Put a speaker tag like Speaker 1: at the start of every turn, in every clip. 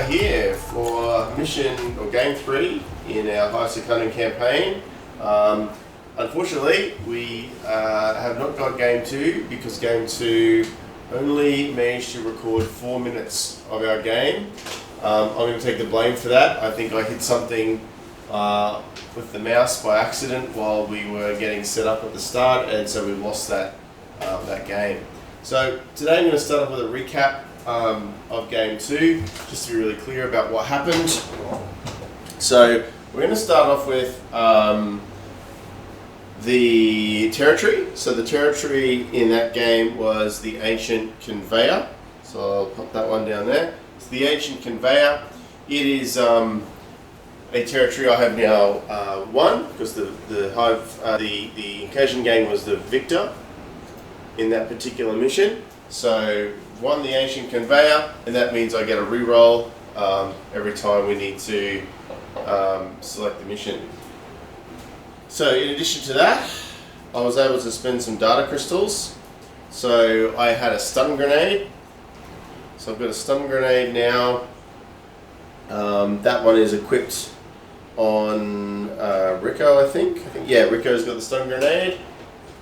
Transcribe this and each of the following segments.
Speaker 1: here for mission or game 3 in our Hive Secundus Campaign. Unfortunately, we have not got game 2 because game 2 only managed to record 4 minutes of our game. I'm going to take the blame for that. I think I hit something with the mouse by accident while we were getting set up at the start, and so we lost that game. So today I'm going to start off with a recap of game 2, just to be really clear about what happened. So we're going to start off with the territory. So the territory in that game was the Ancient Conveyor. So I'll put that one down there. It's the Ancient Conveyor. It is a territory I have now won, because the Hive, the Incursion gang was the victor in that particular mission. So won the Ancient Conveyor, and that means I get a reroll every time we need to select the mission. So in addition to that, I was able to spend some data crystals. So I had a stun grenade. So I've got a stun grenade now. That one is equipped on Rico, I think. Yeah, Rico's got the stun grenade,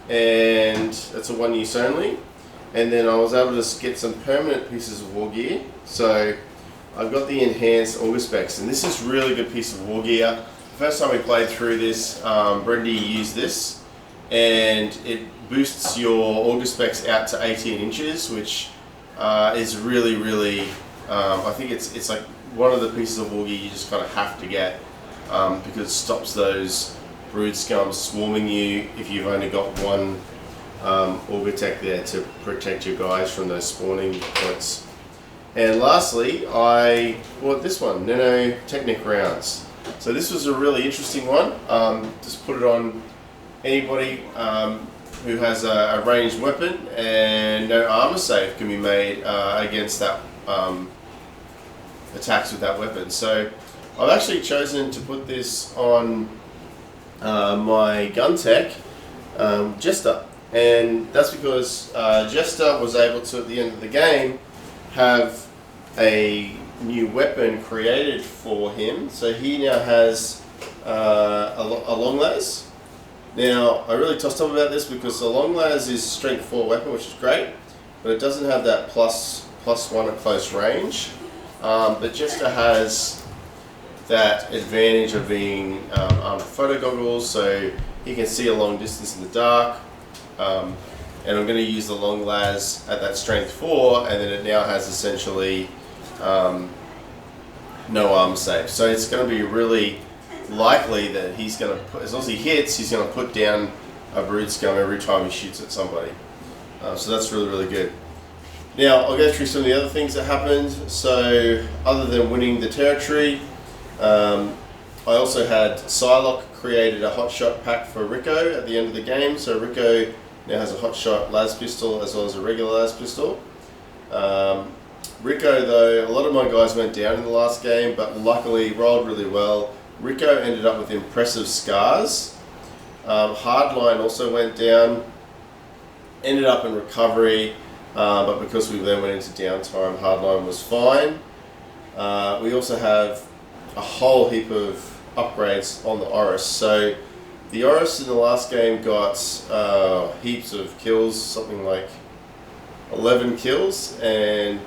Speaker 1: and that's a 1 use only. And then I was able to get some permanent pieces of war gear. So I've got the enhanced auger specs, and this is a really good piece of war gear. The first time we played through this, Brendy used this, and it boosts your auger specs out to 18 inches, which is really, I think it's like one of the pieces of war gear you just kind of have to get, because it stops those brood scums swarming you if you've only got one auger tech there to protect your guys from those spawning points. And lastly, I bought this one, Nanotechnic rounds. So this was a really interesting one. Just put it on anybody who has a ranged weapon, and no armor save can be made against that attacks with that weapon. So I've actually chosen to put this on my gun tech, Jester. And that's because Jester was able to, at the end of the game, have a new weapon created for him. So he now has a long las. Now, I really tossed up about this because the long las is strength 4 weapon, which is great, but it doesn't have that plus 1 at close range. But Jester has that advantage of being armed with photo goggles, so he can see a long distance in the dark. And I'm going to use the long las at that strength 4, and then it now has essentially no armor save. So it's going to be really likely that he's going to put, as long as he hits, he's going to put down a brood scum every time he shoots at somebody. So that's really good. Now I'll go through some of the other things that happened. So other than winning the territory, I also had Psylocke created a hotshot pack for Rico at the end of the game. So Rico now has a hotshot las pistol as well as a regular las pistol. Rico, though, a lot of my guys went down in the last game, but luckily rolled really well. Rico ended up with impressive scars. Hardline also went down, ended up in recovery, but because we then went into downtime, Hardline was fine. We also have a whole heap of upgrades on the Oris. So the Oris in the last game got heaps of kills, something like 11 kills and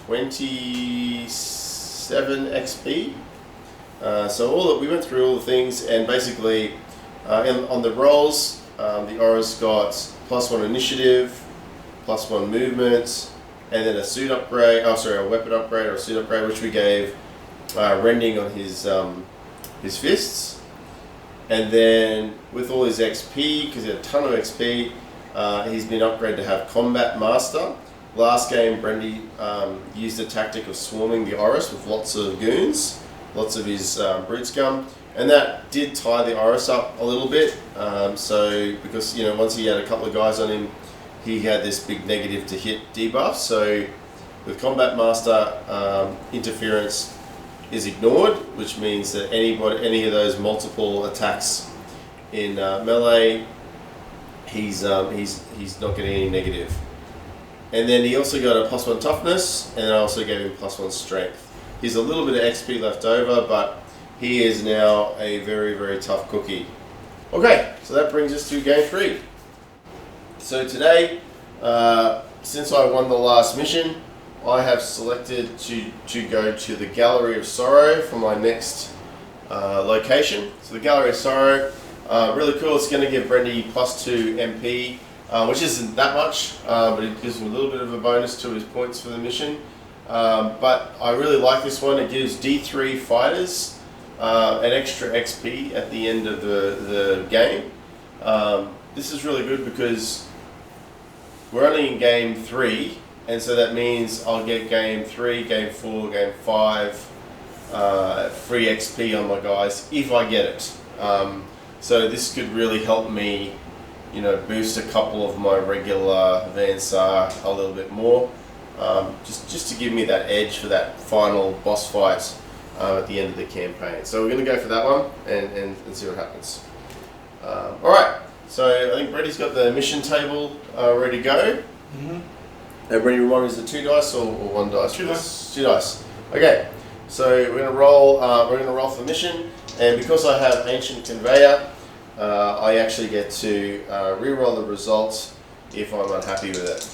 Speaker 1: 27 XP. So we went through all the things, and basically on the rolls, the Oris got +1 initiative, +1 movement, and then a suit upgrade. A weapon upgrade or a suit upgrade, which we gave rending on his fists. And then with all his XP, because he had a ton of XP, he's been upgraded to have Combat Master. Last game, Brendy used the tactic of swarming the Oris with lots of goons, lots of his brood scum, and that did tie the Oris up a little bit. So because once he had a couple of guys on him, he had this big negative to hit debuff. So with Combat Master, interference is ignored, which means that any of those multiple attacks in melee, he's not getting any negative. And then he also got a +1 toughness, and I also gave him +1 strength. He's a little bit of XP left over, but he is now a very, very tough cookie. Okay, so that brings us to game 3. So today, since I won the last mission, I have selected to go to the Gallery of Sorrow for my next location. So the Gallery of Sorrow, really cool. It's going to give Brendy +2 MP, which isn't that much, but it gives him a little bit of a bonus to his points for the mission. But I really like this one. It gives D3 fighters an extra XP at the end of the game. This is really good because we're only in game 3, and so that means I'll get game 3, game 4, game 5 free XP on my guys if I get it. So this could really help me, you know, boost a couple of my regular Vansar a little bit more, just to give me that edge for that final boss fight at the end of the campaign. So we're going to go for that one and see what happens. Alright, so I think Brendy's got the mission table ready to go. And Brendy, remind me, is it 2 dice or 1 dice?
Speaker 2: 2 dice.
Speaker 1: 2 dice. Okay, so we're going to roll. We're going to roll for the mission, and because I have Ancient Conveyor, I actually get to re-roll the results if I'm unhappy with it.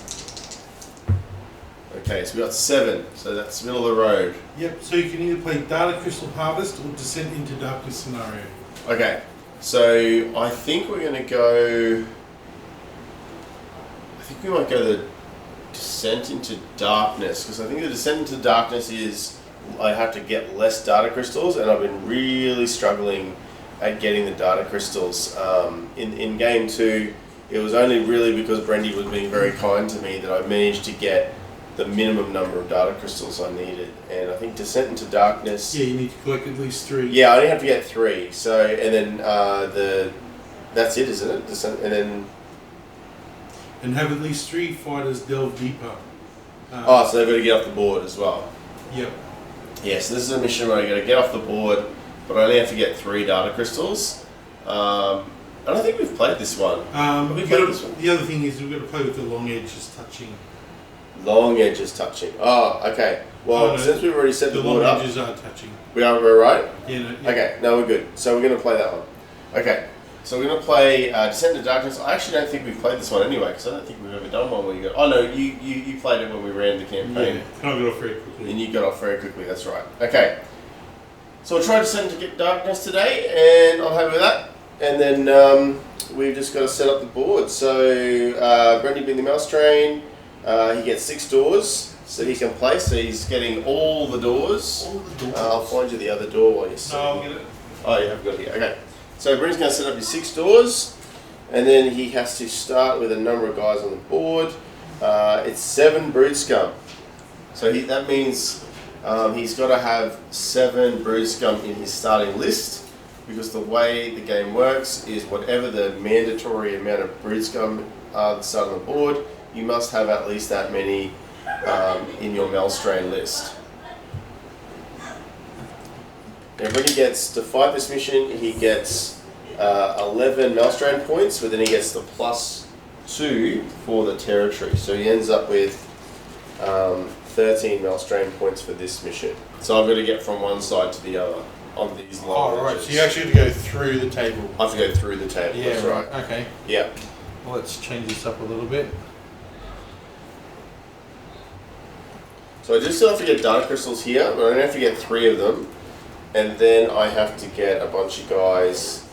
Speaker 1: Okay, so we got 7, so that's middle of the road.
Speaker 2: Yep, so you can either play Data Crystal Harvest or Descent into Darkness scenario.
Speaker 1: Okay, so I think we're going to go. I think we might go the Descent into Darkness, because I think the Descent into Darkness is I have to get less data crystals, and I've been really struggling at getting the data crystals. In game 2, it was only really because Brendy was being very kind to me that I managed to get the minimum number of data crystals I needed. And I think Descent into Darkness.
Speaker 2: Yeah, you need to collect at least 3.
Speaker 1: Yeah, I only have to get 3. So, and then that's it, isn't it? Descent, and then.
Speaker 2: And have at least 3 fighters delve deeper.
Speaker 1: So they've got to get off the board as well.
Speaker 2: Yep.
Speaker 1: Yeah, so this is a mission where I got to get off the board, but I only have to get 3 data crystals. I don't think we've played this one.
Speaker 2: The other thing is we've got to play with the long edges touching.
Speaker 1: Long edges touching. Oh, okay. Well, since we've already set the board up,
Speaker 2: long edges are touching.
Speaker 1: We're right?
Speaker 2: Yeah. No,
Speaker 1: Okay, no, we're good. So we're going to play that one. Okay, so we're going to play Descent into Darkness. I actually don't think we've played this one anyway, because I don't think we've ever done one where you go, oh no, you played it when we ran the campaign.
Speaker 2: Yeah, and I got off very quickly.
Speaker 1: And you got off very quickly, that's right. Okay, so we'll try Descent into Darkness today, and I'm happy with that. And then we've just got to set up the board. So Brendy being the mouse train, he gets 6 doors, so he can play. So he's getting all the doors.
Speaker 2: All the doors.
Speaker 1: I'll find you the other door while you're sitting.
Speaker 2: No, I'll get it.
Speaker 1: Oh, you have got it here. Okay. So Brendy's going to set up his 6 doors, and then he has to start with a number of guys on the board. It's 7 brood scum. So that means he's got to have 7 brood scum in his starting list, because the way the game works is whatever the mandatory amount of brood scum are that start on the board, you must have at least that many in your Melstrain list. Now, when he gets to fight this mission, he gets 11 Melstrain points, but then he gets the +2 for the territory. So he ends up with 13 Melstrain points for this mission. So I've got to get from one side to the other on these long
Speaker 2: Oh, right.
Speaker 1: edges.
Speaker 2: So you actually have to go through the table.
Speaker 1: I have to go through the table.
Speaker 2: Yeah,
Speaker 1: that's right.
Speaker 2: Okay.
Speaker 1: Yeah.
Speaker 2: Well, let's change this up a little bit.
Speaker 1: So I do still have to get data crystals here, but I only have to get 3 of them. And then I have to get a bunch of guys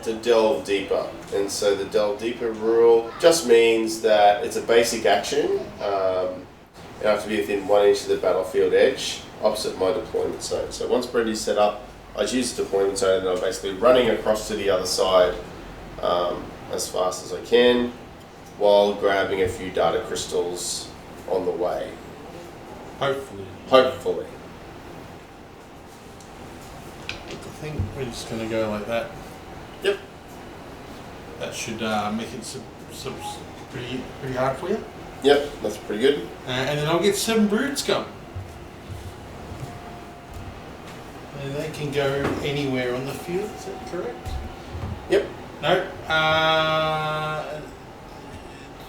Speaker 1: to delve deeper. And so the delve deeper rule just means that it's a basic action. You have to be within 1 inch of the battlefield edge, opposite my deployment zone. So once Brendy's set up, I choose the deployment zone, and I'm basically running across to the other side as fast as I can, while grabbing a few data crystals on the way.
Speaker 2: Hopefully.
Speaker 1: Hopefully.
Speaker 2: I think we're just going to go like that.
Speaker 1: Yep.
Speaker 2: That should make it pretty hard for you.
Speaker 1: Yep, that's pretty good.
Speaker 2: And then I'll get 7 brood scum. And they can go anywhere on the field, is that correct?
Speaker 1: Yep.
Speaker 2: No.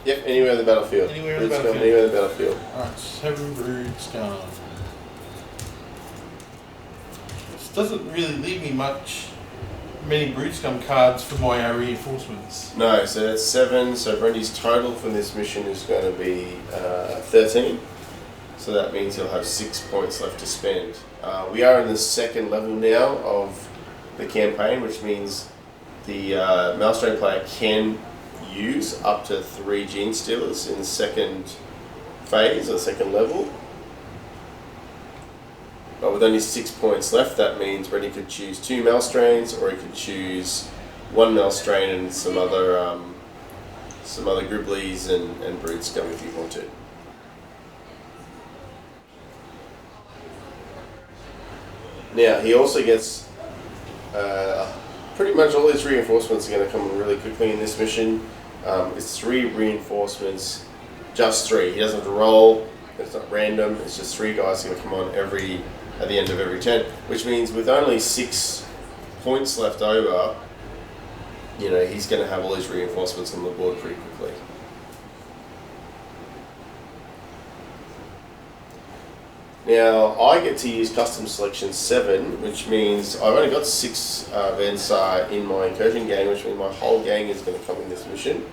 Speaker 1: Yeah, Yep, anywhere on the battlefield.
Speaker 2: Anywhere on the
Speaker 1: Brood scum,
Speaker 2: battlefield.
Speaker 1: anywhere on the battlefield.
Speaker 2: Alright, 7 brood scum. This doesn't really leave me many brood scum cards for my reinforcements.
Speaker 1: No, so that's 7. So Brendy's total for this mission is going to be 13. So that means he'll have 6 points left to spend. We are in the second level now of the campaign, which means the Maelstrom player can use up to 3 Gene Stealers in the second phase or second level. But with only 6 points left, that means Brendy could choose 2 Maelstrains, or he could choose 1 Maelstrain and some other Gribblies and Brood Scum if you wanted. Now, he also gets pretty much all his reinforcements are going to come really quickly in this mission. It's 3 reinforcements, just 3. He doesn't have to roll, it's not random, it's just 3 guys going to come on at the end of every turn, which means with only 6 points left over, you know, he's going to have all his reinforcements on the board pretty quickly. Now, I get to use custom selection 7, which means I've only got 6 Vensar in my incursion gang, which means my whole gang is going to come in this mission.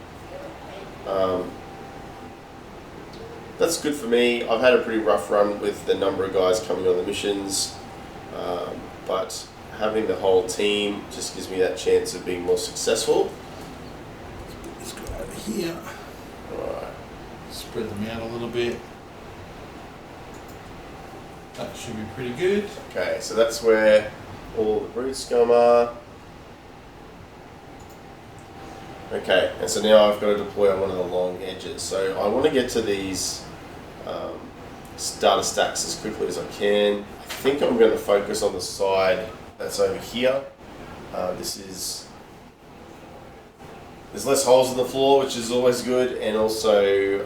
Speaker 1: That's good for me. I've had a pretty rough run with the number of guys coming on the missions, but having the whole team just gives me that chance of being more successful.
Speaker 2: Let's go over here.
Speaker 1: Alright.
Speaker 2: Spread them out a little bit. That should be pretty good.
Speaker 1: Okay, so that's where all the Brood Scum are. Okay, and so now I've got to deploy on one of the long edges. So I want to get to these data stacks as quickly as I can. I think I'm going to focus on the side that's over here. There's less holes in the floor, which is always good, and also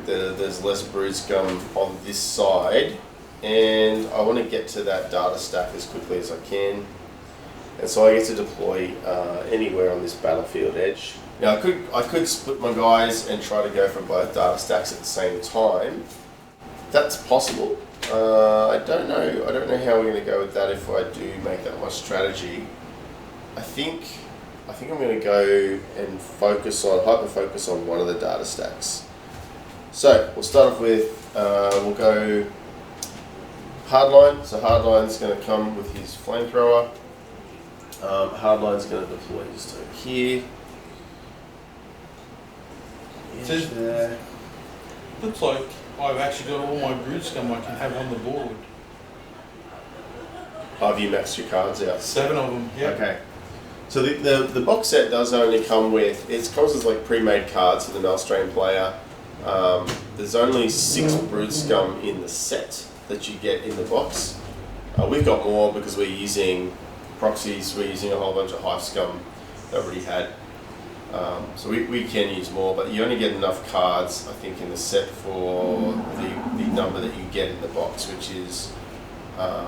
Speaker 1: there's less Brood Scum on this side. And I want to get to that data stack as quickly as I can. And so I get to deploy anywhere on this battlefield edge. Now I could split my guys and try to go for both data stacks at the same time. That's possible. I don't know how we're going to go with that if I do make that much strategy. I think I'm going to go and hyper focus on one of the data stacks. So we'll start off with we'll go Hardline. So Hardline's going to come with his flamethrower. Hardline's going to deploy just over here. There.
Speaker 2: Looks like I've actually got all my Brood Scum I can have on the board.
Speaker 1: Have you maxed your cards out?
Speaker 2: 7 of them, yeah.
Speaker 1: Okay. So the box set does only come with, it comes with like pre-made cards for the Maelstrom player. There's only 6 Brood Scum in the set that you get in the box. We've got more because we're using proxies, we're using a whole bunch of Hive Scum that we already had. So we can use more, but you only get enough cards, I think, in the set for the number that you get in the box, which is, I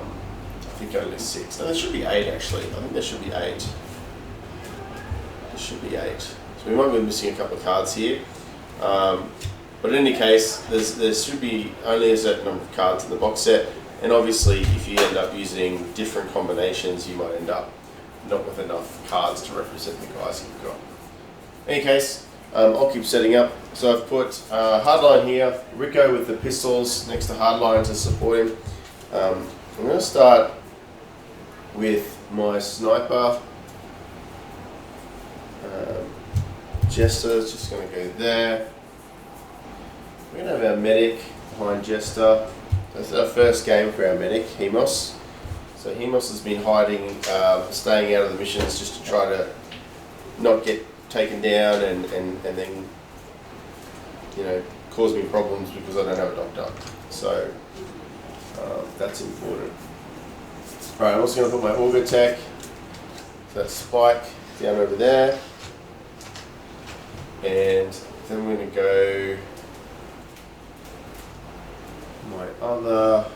Speaker 1: think, only 6. No, there should be 8 actually. I think there should be 8. There should be 8. So we might be missing a couple of cards here. But in any case, there should be only a certain number of cards in the box set, and obviously if you end up using different combinations, you might end up not with enough cards to represent the guys you've got. In any case, I'll keep setting up. So I've put Hardline here, Rico with the pistols next to Hardline to support him. I'm going to start with my sniper. Jester's just going to go there. We're going to have our medic behind Jester. That's our first game for our medic, Hemos. So Hemos has been hiding, staying out of the missions just to try to not get taken down and then, you know, cause me problems because I don't have a doctor. So that's important. Alright, I'm also going to put my auger tech, so that's Spike, down over there. And then we're going to go my other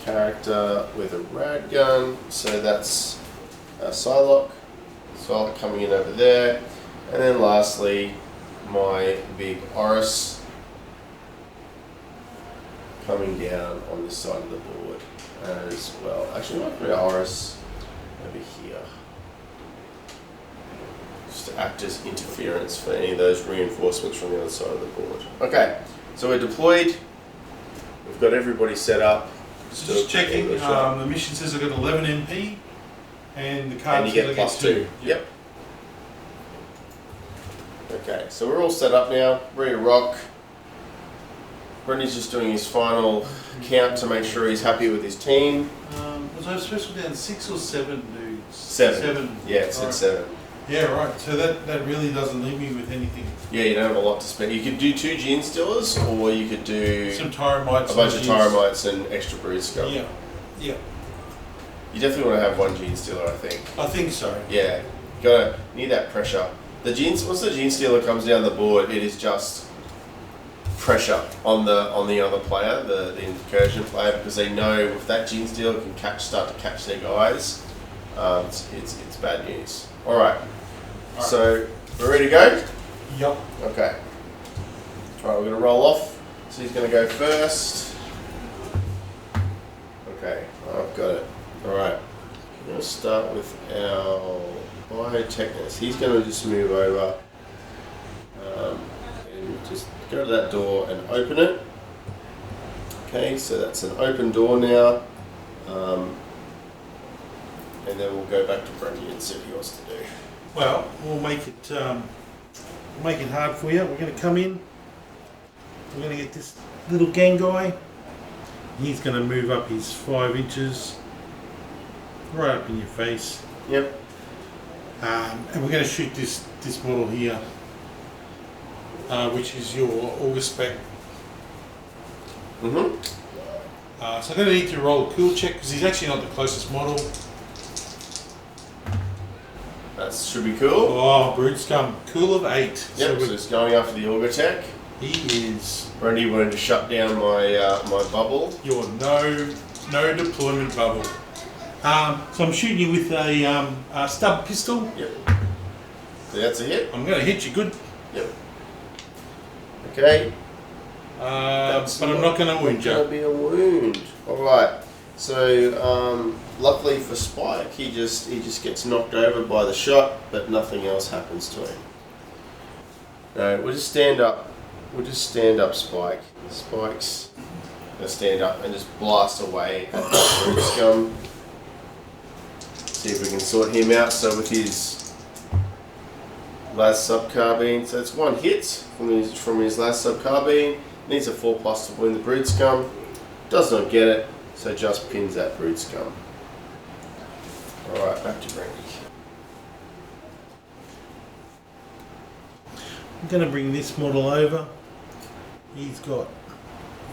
Speaker 1: character with a rad gun, so that's Psylocke coming in over there, and then lastly my big Oris coming down on this side of the board as well. Actually, I might put our Oris over here, just to act as interference for any of those reinforcements from the other side of the board. Okay, so we're deployed. We've got everybody set up.
Speaker 2: So just checking, the mission says I've got 11 MP, and the card
Speaker 1: and you get plus 2. Yep. Okay, so we're all set up now, ready to rock. Brendan's just doing his final count to make sure he's happy with his team.
Speaker 2: Was I supposed to be down 6 or 7 dudes?
Speaker 1: 7. Yeah, it said 7.
Speaker 2: Yeah, right. So that really doesn't leave me with anything.
Speaker 1: Yeah, you don't have a lot to spend. You could do 2 Gene Stealers, or you could do
Speaker 2: some Tyramites,
Speaker 1: a bunch of Tyramites and extra Brood Scum.
Speaker 2: Yeah, yeah.
Speaker 1: You definitely want to have 1 Gene Stealer, I think.
Speaker 2: I think so.
Speaker 1: Yeah, need that pressure. Once the Gene Stealer comes down the board, it is just pressure on the other player, the incursion player, because they know if that Gene Stealer can start to catch their guys, it's bad news. All right. So we're ready to go?
Speaker 2: Yep.
Speaker 1: Okay. Alright, we're going to roll off. So he's going to go first. Okay, I've got it. Alright. We're going to start with our Biotechnist. He's going to just move over and just go to that door and open it. Okay, so that's an open door now. And then we'll go back to Brendan and see what he wants to do.
Speaker 2: Well, we'll make it hard for you. We're going to come in. We're going to get this little gang guy. He's going to move up his 5 inches, right up in your face.
Speaker 1: Yep.
Speaker 2: And we're going to shoot this model here, which is your August spec.
Speaker 1: Mm-hmm.
Speaker 2: So I'm going to need to roll a cool check because he's actually not the closest model.
Speaker 1: That should be cool.
Speaker 2: Oh, Brood Scum. Cool of 8.
Speaker 1: Yep, so it's going after the Auger Tech.
Speaker 2: He is.
Speaker 1: Brandy wanted to shut down my my bubble.
Speaker 2: Your no deployment bubble. So I'm shooting you with a stub pistol.
Speaker 1: Yep. So that's a hit.
Speaker 2: I'm going to hit you good.
Speaker 1: Yep. Okay.
Speaker 2: But I'm not going to wound you.
Speaker 1: It's going to be a wound. All right. So luckily for Spike, he just gets knocked over by the shot, but nothing else happens to him. No, we'll just stand up. We'll just stand up Spike. Spike's going to stand up and just blast away at the Brood Scum. See if we can sort him out. So with his last sub carbine, so it's 1 hit from his last sub carbine. Needs a 4+ to win the Brood Scum. Does not get it, so just pins that Brood Scum. Alright, back to Brandy.
Speaker 2: I'm going to bring this model over. He's got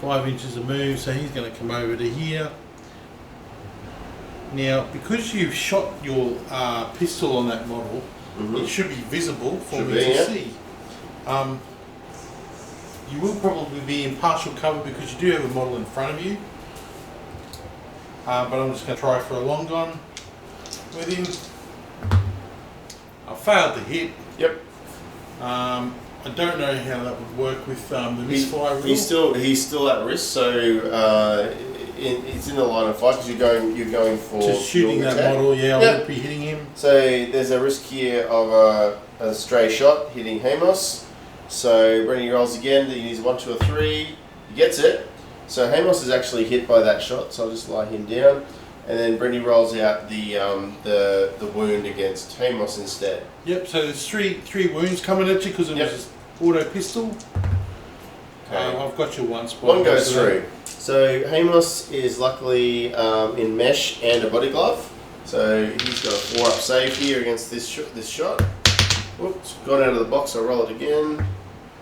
Speaker 2: 5 inches of move, so he's going to come over to here. Now, because you've shot your pistol on that model, it should be visible for me to see. You will probably be in partial cover because you do have a model in front of you. But I'm just going to try for a long gun with him. I failed to hit.
Speaker 1: Yep.
Speaker 2: I don't know how that would work with the misfire rule.
Speaker 1: He's still at risk, so it's in the line of fight because you're going for
Speaker 2: just shooting that model. Yeah, I won't be hitting him.
Speaker 1: So there's a risk here of a stray shot hitting Hamos. So Brenny rolls again. He needs 1, 2, or 3. He gets it. So Hamos is actually hit by that shot. So I'll just lie him down, and then Brenny rolls out the wound against Hamos instead. Yep.
Speaker 2: So there's three wounds coming at you because it was auto pistol. Okay. I've got your one spot.
Speaker 1: 1 goes through. So Hamos is luckily in mesh and a body glove. So he's got a 4-up save here against this shot. Whoops, gone out of the box, I'll roll it again.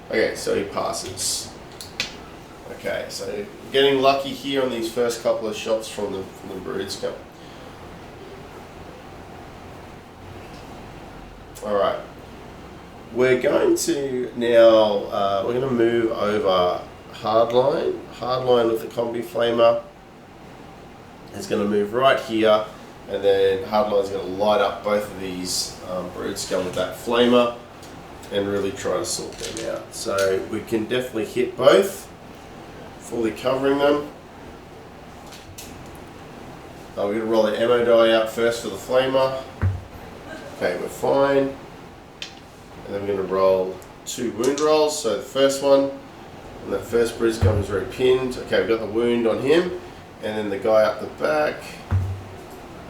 Speaker 1: Okay, so he passes. Okay, so getting lucky here on these first couple of shots from the Brood Scum. Alright. We're going to now, we're going to move over Hardline. Hardline with the Combi Flamer is going to move right here, and then Hardline's going to light up both of these Brood Scum with that Flamer. and really try to sort them out. So we can definitely hit both, fully covering them. We're going to roll the ammo die out first for the flamer. Okay, we're fine. And then we're going to roll 2 wound rolls. So the first one, and that first bruise gun is very pinned. Okay, we've got the wound on him. And then the guy up the back.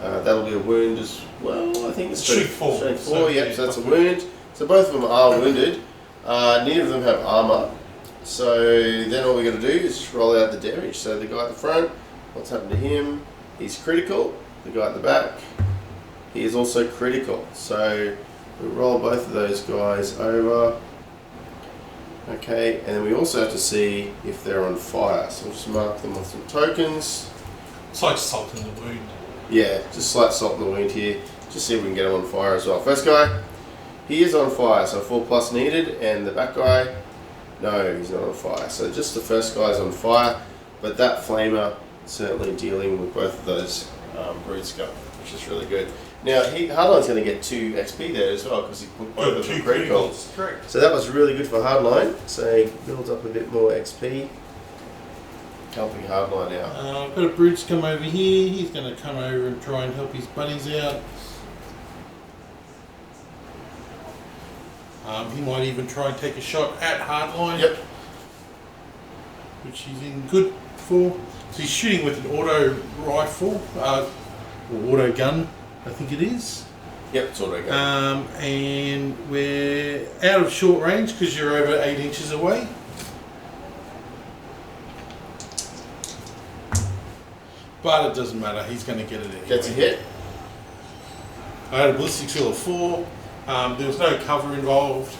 Speaker 1: That'll be a wound as well. I think it's strength 4. So, yep, so that's a wound. So both of them are wounded. Neither of them have armor. So then all we got to do is just roll out the damage. So the guy at the front, what's happened to him? He's critical. The guy at the back, he is also critical. So we roll both of those guys over. Okay, and then we also have to see if they're on fire. So we'll just mark them with some tokens.
Speaker 2: It's like salt in the wound.
Speaker 1: Yeah, just slight salt in the wound here. Just see if we can get him on fire as well. First guy, he is on fire, so 4+ needed. And the back guy, no, he's not on fire. So just the first guy's on fire, but that flamer certainly dealing with both of those brood scum, which is really good. Now, Hardline's going to get 2 XP there as well because he put both of them criticals.
Speaker 2: Correct.
Speaker 1: So that was really good for Hardline. So he builds up a bit more XP, helping Hardline out.
Speaker 2: I've got a brood scum over here. He's going to come over and try and help his buddies out. He might even try and take a shot at Hardline.
Speaker 1: Yep.
Speaker 2: Which he's in good for. So he's shooting with an auto rifle, or auto gun, I think it is.
Speaker 1: Yep, it's auto gun.
Speaker 2: And we're out of short range because you're over 8 inches away. But it doesn't matter, he's going to get it anyway.
Speaker 1: Gets a hit.
Speaker 2: I had a ballistic skill of 4. There was no cover involved,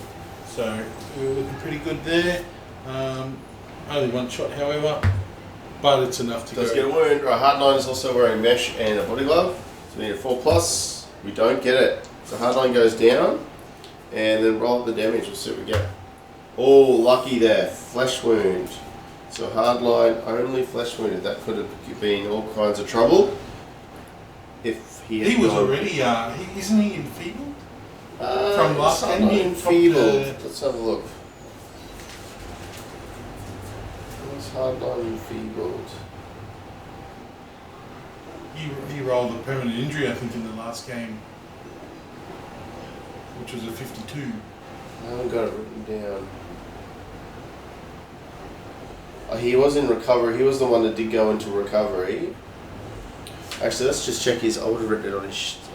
Speaker 2: so we were looking pretty good there. Only 1 shot, however, but it's enough to
Speaker 1: Does
Speaker 2: go.
Speaker 1: get a wound. Right, Hardline is also wearing mesh and a body glove, so we need a 4+. We don't get it. So Hardline goes down, and then roll up the damage. We'll see what we get. Oh, lucky there. Flesh wound. So Hardline only flesh wounded. That could have been all kinds of trouble. If he had
Speaker 2: was
Speaker 1: gone,
Speaker 2: already, isn't he enfeebled? From last game, he
Speaker 1: enfeebled. Let's have a look. Was Hardline enfeebled?
Speaker 2: He rolled a permanent injury, I think, in the last game, which was a 52.
Speaker 1: I haven't got it written down. He was in recovery. He was the one that did go into recovery. Actually, let's just check his. I would have written it on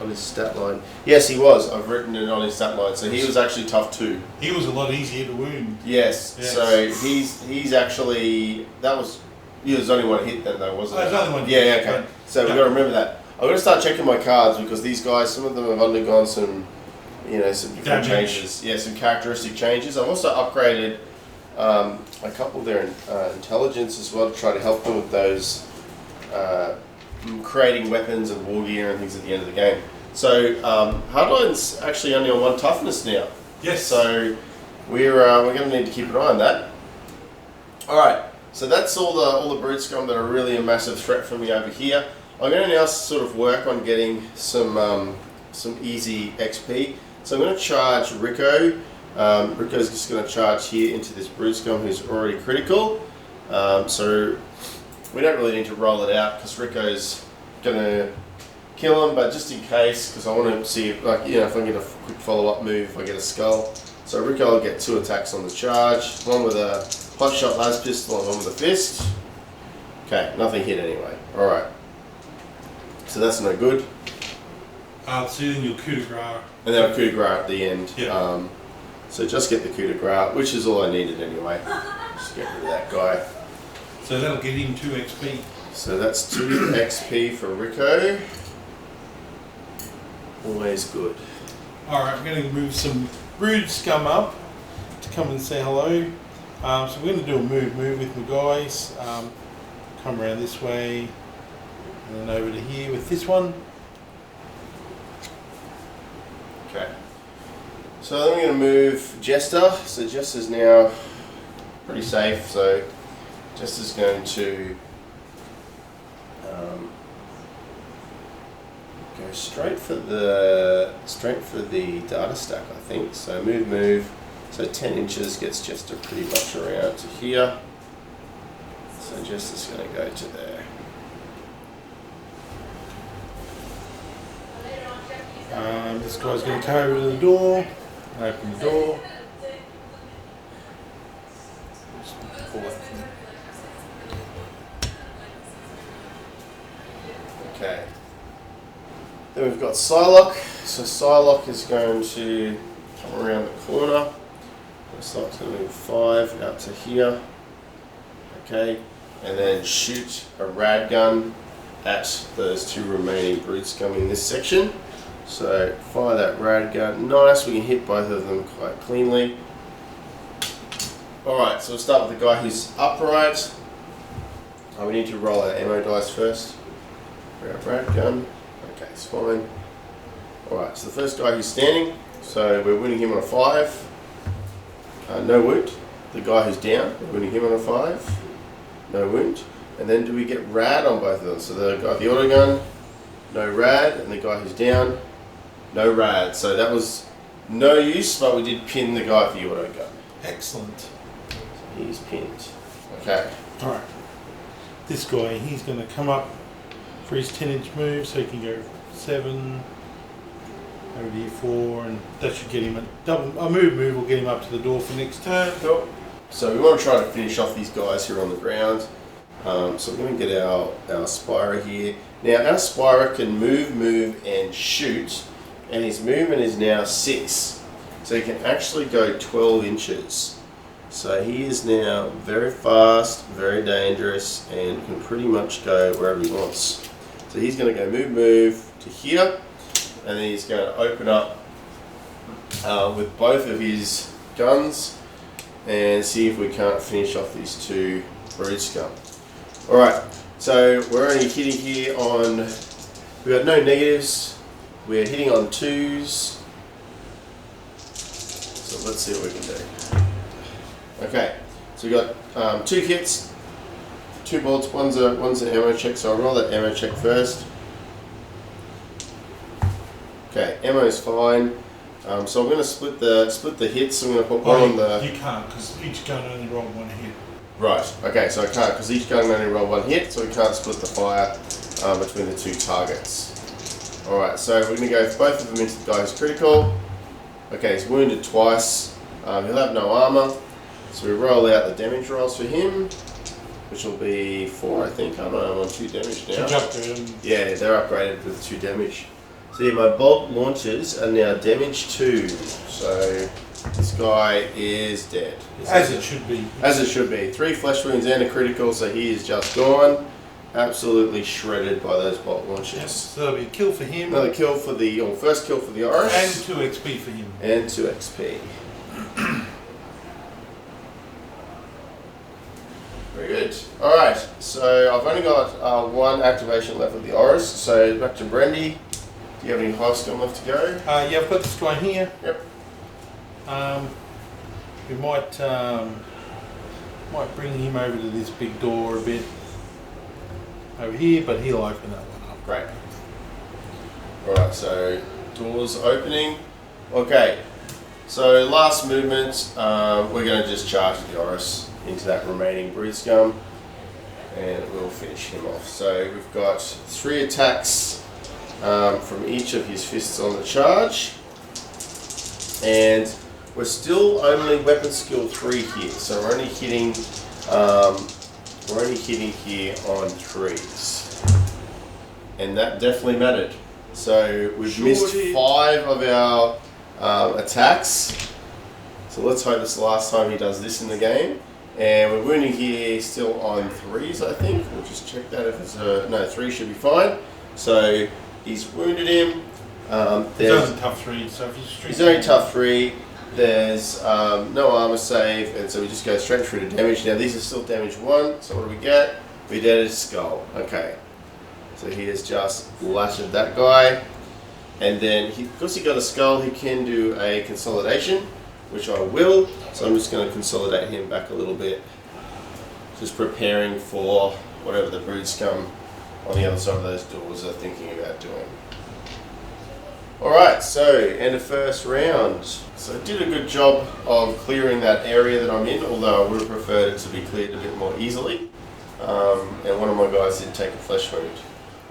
Speaker 1: his stat line. Yes, he was. I've written it on his stat line. So he was actually tough too.
Speaker 2: He was a lot easier to wound.
Speaker 1: Yes. So he's actually he was the only one hit then though, wasn't it?
Speaker 2: The only one.
Speaker 1: Yeah. Okay. So we've got to remember that. I'm going to start checking my cards because these guys, some of them have undergone some different changes. Yeah, some characteristic changes. I've also upgraded a couple of their intelligence as well to try to help them with those creating weapons and war gear and things at the end of the game. So Hardline's actually only on 1 toughness now.
Speaker 2: Yes.
Speaker 1: So we're going to need to keep an eye on that. All right. So that's all the brood scum that are really a massive threat for me over here. I'm going to now sort of work on getting some easy XP. So I'm going to charge Rico. Rico's just going to charge here into this brood scum who's already critical. So we don't really need to roll it out because Rico's going to kill him, but just in case, because I want to see if I get a quick follow-up move, if I get a skull. So Rico will get 2 attacks on the charge, one with a hot shot las pistol and one with a fist. Okay, nothing hit anyway. Alright. So that's no good.
Speaker 2: So then your coup de grace.
Speaker 1: And then a coup de grace at the end.
Speaker 2: Yeah.
Speaker 1: So just get the coup de grace, which is all I needed anyway. Just get rid of that guy.
Speaker 2: So that'll get him 2 XP.
Speaker 1: So that's 2 XP for Rico. Always good.
Speaker 2: Alright, I'm going to move some brood scum up to come and say hello. So we're going to do a move with my guys. Come around this way and then over to here with this one.
Speaker 1: Okay. So then we're going to move Jester. So Jester's now pretty safe. So Jester's going to go straight for the data stack, I think. So move. So 10 inches gets Jester pretty much around to here. So Jester's going to go to there.
Speaker 2: This guy's going to come over to the door, open the door. Just pull that thing.
Speaker 1: Okay. Then we've got Psylocke. So Psylocke is going to come around the corner. Psylocke's going to move 5 out to here. Okay. And then shoot a rad gun at those 2 remaining brutes coming in this section. So fire that rad gun. Nice, we can hit both of them quite cleanly. Alright, so we'll start with the guy who's upright. We need to roll our ammo dice first. Grab rad gun. Okay, it's fine. Alright, so the first guy who's standing, so we're winning him on a 5. No wound. The guy who's down, we're winning him on a 5. No wound. And then do we get rad on both of them? So the guy with the auto gun, no rad, and the guy who's down, no rad. So that was no use, but we did pin the guy with the auto gun.
Speaker 2: Excellent.
Speaker 1: So he's pinned. Okay.
Speaker 2: Alright. This guy, he's going to come up for his 10-inch move, so he can go 7, over here 4, and that should get him a move will get him up to the door for next turn.
Speaker 1: Cool. So we want to try to finish off these guys here on the ground. So we're going to get our Spyro here. Now our Spyro can move, and shoot, and his movement is now 6. So he can actually go 12 inches. So he is now very fast, very dangerous, and can pretty much go wherever he wants. So he's going to go move to here, and then he's going to open up with both of his guns and see if we can't finish off these 2 brood scum. Alright, so we're only hitting here on, we've got no negatives, we're hitting on 2s, so let's see what we can do. Okay, so we've got 2 hits, 2 bullets, one's an ammo check, so I'll roll that ammo check first. Okay, ammo's fine, so I'm going to split the hits, I'm going to put one on the...
Speaker 2: You can't, because each gun only rolled 1 hit.
Speaker 1: Right, okay, so I can't, because each gun only roll 1 hit, so we can't split the fire between the 2 targets. Alright, so we're going to go both of them into the guy who's critical. Okay, he's wounded twice. He'll have no armor. So we roll out the damage rolls for him, which will be 4, I think. I don't know, I'm on 2 damage now. Yeah, they're upgraded with 2 damage. So yeah, my bolt launchers are now damage 2. So this guy is dead.
Speaker 2: As it should be.
Speaker 1: As it should be. 3 flesh wounds and a critical, so he is just gone. Absolutely shredded by those bolt launchers.
Speaker 2: Yes, so that'll be a kill for him.
Speaker 1: Another kill for the, or first kill for the Oris.
Speaker 2: And 2 XP for him.
Speaker 1: And 2 XP. Very good. Alright, so I've only got 1 activation left with the Oris, so back to Brendy. Do you have any Hive Scum left to go?
Speaker 2: Yeah, I've got this guy here.
Speaker 1: Yep.
Speaker 2: We might bring him over to this big door a bit over here, but he'll open that one up.
Speaker 1: Great. Alright, so doors opening. Okay, so last movement, we're going to just charge the Oris into that remaining brood scum, and we'll finish him off. So we've got 3 attacks from each of his fists on the charge, and we're still only weapon skill 3 here, so we're only hitting here on 3s, and that definitely mattered. So we've missed 5 of our attacks. So let's hope it's the last time he does this in the game. And we're wounding here still on 3s, I think. We'll just check that if it's no, 3 should be fine. So he's wounded him.
Speaker 2: He's only tough 3, so if
Speaker 1: he's only tough 3. There's no armor save, and so we just go straight through to damage. Now these are still damage 1, so what do we get? We get his skull. Okay. So he has just lashed that guy. And then, because he got a skull, he can do a consolidation, which I will. So I'm just going to consolidate him back a little bit. Just preparing for whatever the brood scum on the other side of those doors are thinking about doing. Alright, so end of first round. So I did a good job of clearing that area that I'm in, although I would have preferred it to be cleared a bit more easily. And one of my guys did take a flesh wound.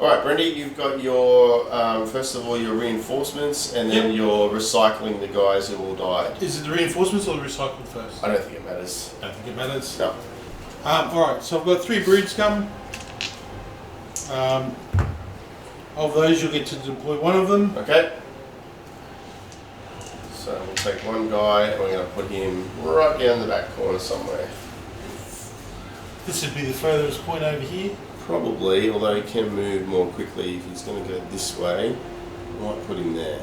Speaker 1: Alright, Brendy, you've got your, first of all, your reinforcements, and then you're recycling the guys who all died.
Speaker 2: Is it the reinforcements or the recycled first?
Speaker 1: I don't think it matters.
Speaker 2: I don't think it matters.
Speaker 1: No.
Speaker 2: Alright, so I've got 3 brood scum. Of those, you'll get to deploy one of them.
Speaker 1: Okay. So we'll take one guy and we're going to put him right down the back corner somewhere.
Speaker 2: This would be the furthest point over here.
Speaker 1: Probably, although he can move more quickly if he's going to go this way. I might put him there.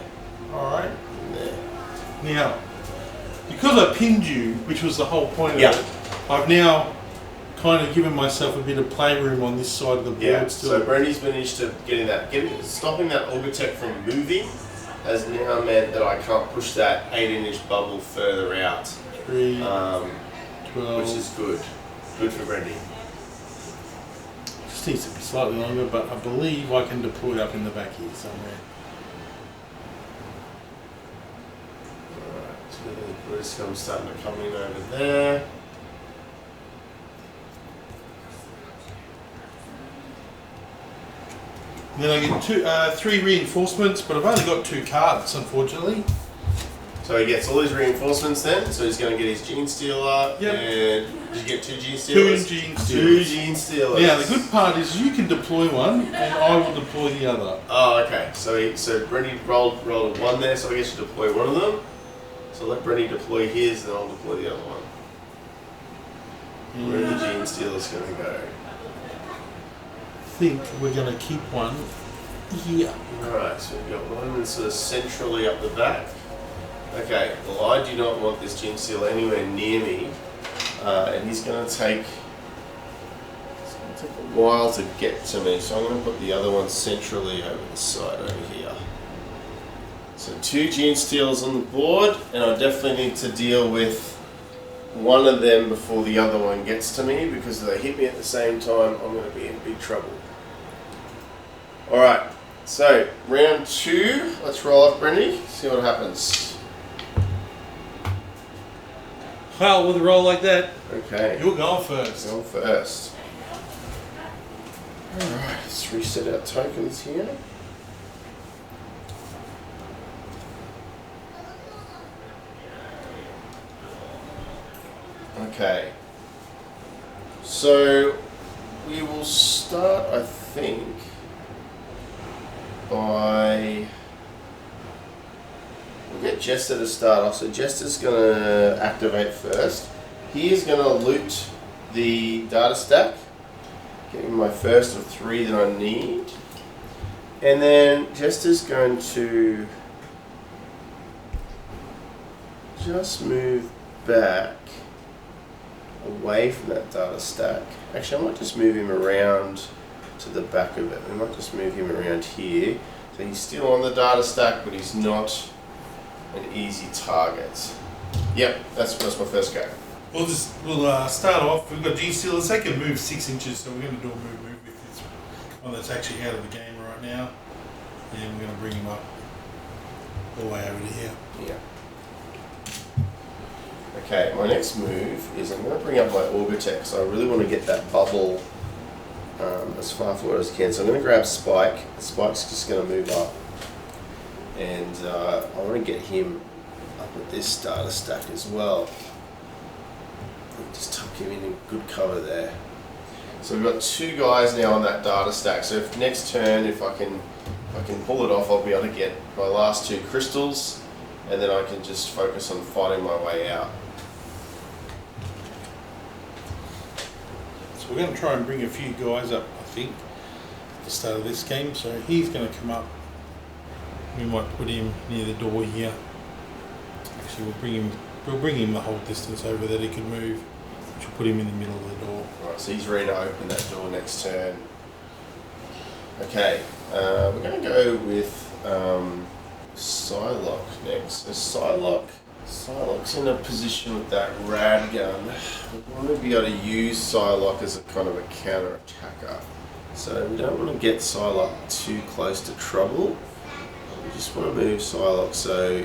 Speaker 2: Alright.
Speaker 1: There.
Speaker 2: Now, because I pinned you, which was the whole point of it, I've now kind of given myself a bit of playroom on this side of the board still.
Speaker 1: So Brendy's managed to stopping that Orbitech from moving has now meant that I can't push that 18-inch bubble further out.
Speaker 2: 3, 12.
Speaker 1: Which is good. Good for Brendy.
Speaker 2: Just needs to be slightly longer, but I believe I can deploy it up in the back here somewhere.
Speaker 1: Alright, so the British scum starting to come in over there.
Speaker 2: Then I get 3 reinforcements, but I've only got 2 cards, unfortunately.
Speaker 1: So he gets all his reinforcements then, so he's going to get his Gene Stealer,
Speaker 2: Yep.
Speaker 1: and did you get 2 Gene Stealers?
Speaker 2: 2 Gene
Speaker 1: 2
Speaker 2: Stealers.
Speaker 1: Gene Stealers.
Speaker 2: Now, the good part is you can deploy one, and I will deploy the other.
Speaker 1: Oh, okay. So Brendy rolled a 1 there, so I guess you deploy one of them. So let Brendy deploy his, then I'll deploy the other one. Where are the Gene Stealers going to go?
Speaker 2: I think we're going to keep one here.
Speaker 1: Alright, so we've got one that's sort of centrally up the back. Okay, well I do not want this Gene Stealer anywhere near me. And he's going to take a while to get to me, so I'm going to put the other one centrally over the side over here. So 2 Gene Stealers on the board, and I definitely need to deal with one of them before the other one gets to me, because if they hit me at the same time, I'm going to be in big trouble. Alright, so round 2, let's roll off Brendy, see what happens.
Speaker 2: Well, with a roll like that,
Speaker 1: Okay.
Speaker 2: you're going first.
Speaker 1: Going first. Alright, let's reset our tokens here. Okay. So we will start, I think, by... We'll get Jester to start off. So Jester's going to activate first. He is going to loot the data stack. Get me my first of 3 that I need. And then Jester's going to just move back away from that data stack. Actually, I might just move him around to the back of it. We might just move him around here. So he's still on the data stack, but he's not an easy target. Yep, that's my first go.
Speaker 2: We'll start off. We've got Gene Stealers. They can move 6 inches, so we're going to do a move with this one that's actually out of the game right now. And we're going to bring him up all the way over to here.
Speaker 1: Yeah. Okay, my next move is I'm going to bring up my Orbitech, so I really want to get that bubble as far forward as I can. So I'm going to grab Spike. Spike's just going to move up, and I want to get him up at this data stack as well. Just tuck him in good cover there. So we've got 2 guys now on that data stack. So if next turn, if I can pull it off, I'll be able to get my last 2 crystals, and then I can just focus on fighting my way out.
Speaker 2: So we're going to try and bring a few guys up, I think, at the start of this game. So he's going to come up. We might put him near the door here. Actually, we'll bring him the whole distance over that he can move. Which will put him in the middle of the door.
Speaker 1: Right, so he's ready to open that door next turn. Okay, we're going to go with Psylocke next. So Psylocke's in a position with that rad gun. We want to be able to use Psylocke as a kind of a counter-attacker. So we don't want to get Psylocke too close to trouble. we just want to move Psylocke so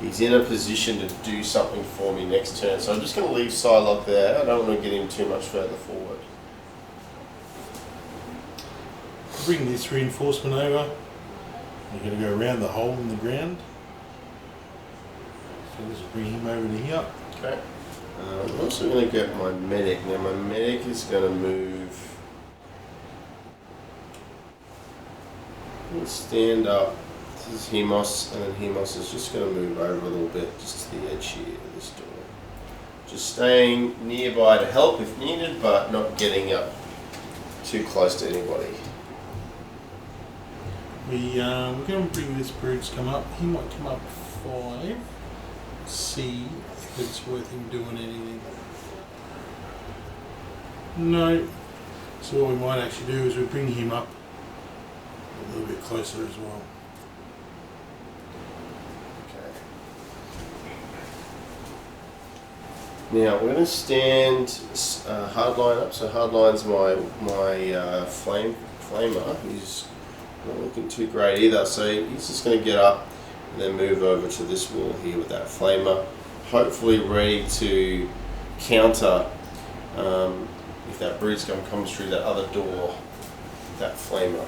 Speaker 1: he's in a position to do something for me next turn. So I'm just going to leave Psylocke there. I don't want to get him too much further forward.
Speaker 2: Bring this reinforcement over. We're going to go around the hole in the ground. So let's bring him over to here.
Speaker 1: Okay. I'm also going to get my medic. Now my medic is going to move. Let's stand up. This is Hemos, and then Hemos is just going to move over a little bit, just to the edge here of this door. Just staying nearby to help if needed, but not getting up too close to anybody.
Speaker 2: We're going to bring this brood to come up. He might come up 5. See if it's worth him doing anything. No. So what we might actually do is we bring him up a little bit closer as well.
Speaker 1: Now we're going to stand hardline up. So hardline's my flamer, who's not looking too great either. So he's just going to get up and then move over to this wall here with that flamer, hopefully ready to counter if that brood scum comes through that other door, that flamer.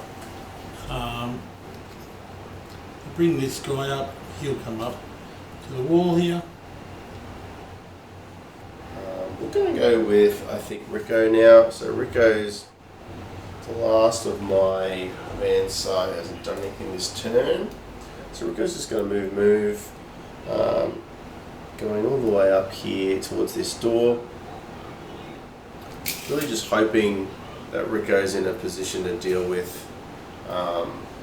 Speaker 2: Bring this guy up. He'll come up to the wall here.
Speaker 1: We're going to go with, I think, Rico now. So Rico's the last of my man side, hasn't done anything this turn. So Rico's just going to move, going all the way up here towards this door. Really just hoping that Rico's in a position to deal with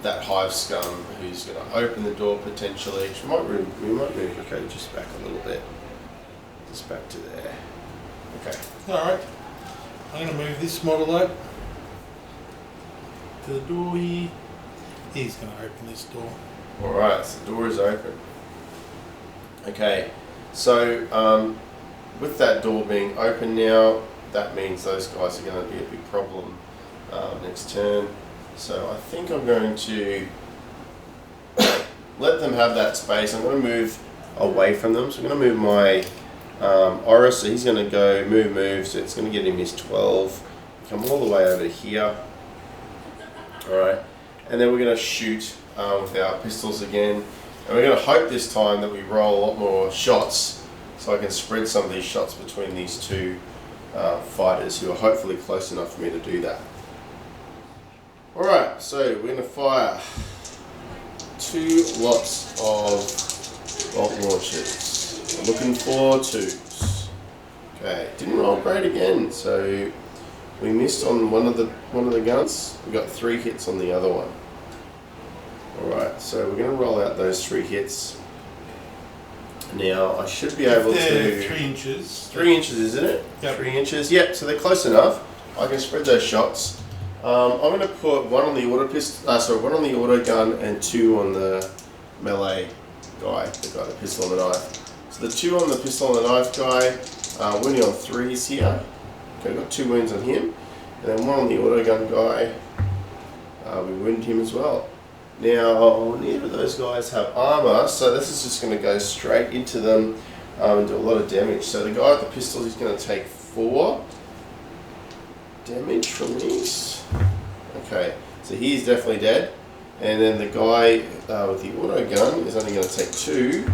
Speaker 1: that hive scum who's going to open the door potentially. We might move Rico just back a little bit, just back to there. Okay.
Speaker 2: Alright, I'm going to move this model up to the door here. He's going to open this door.
Speaker 1: Alright, so the door is open. Okay, so with that door being open now, that means those guys are going to be a big problem next turn. So I think I'm going to let them have that space. I'm going to move away from them. So I'm going to move my Oris, so he's going to go move, so it's going to get him his 12. Come all the way over here. Alright, and then we're going to shoot with our pistols again. And we're going to hope this time that we roll a lot more shots so I can spread some of these shots between these two fighters who are hopefully close enough for me to do that. Alright, so we're going to fire 2 lots of bolt launchers. We're looking for 2s. Okay, didn't roll great again, so we missed on one of the guns. We got 3 hits on the other one. Alright, so we're going to roll out those 3 hits. Now I should be able to
Speaker 2: 3 inches.
Speaker 1: 3 inches, isn't it?
Speaker 2: Yep.
Speaker 1: 3 inches. Yep. So they're close enough. I can spread those shots. I'm going to put 1 on the auto pistol. 1 on the auto gun and 2 on the melee guy. The guy with the pistol and the knife. So the 2 on the pistol and the knife guy, wounding on 3s here. Okay, got 2 wounds on him, and then 1 on the auto gun guy. We wounded him as well. Now, neither of those guys have armor, so this is just going to go straight into them and do a lot of damage. So the guy with the pistol is going to take 4 damage from these. Okay, so he's definitely dead. And then the guy with the auto gun is only going to take 2,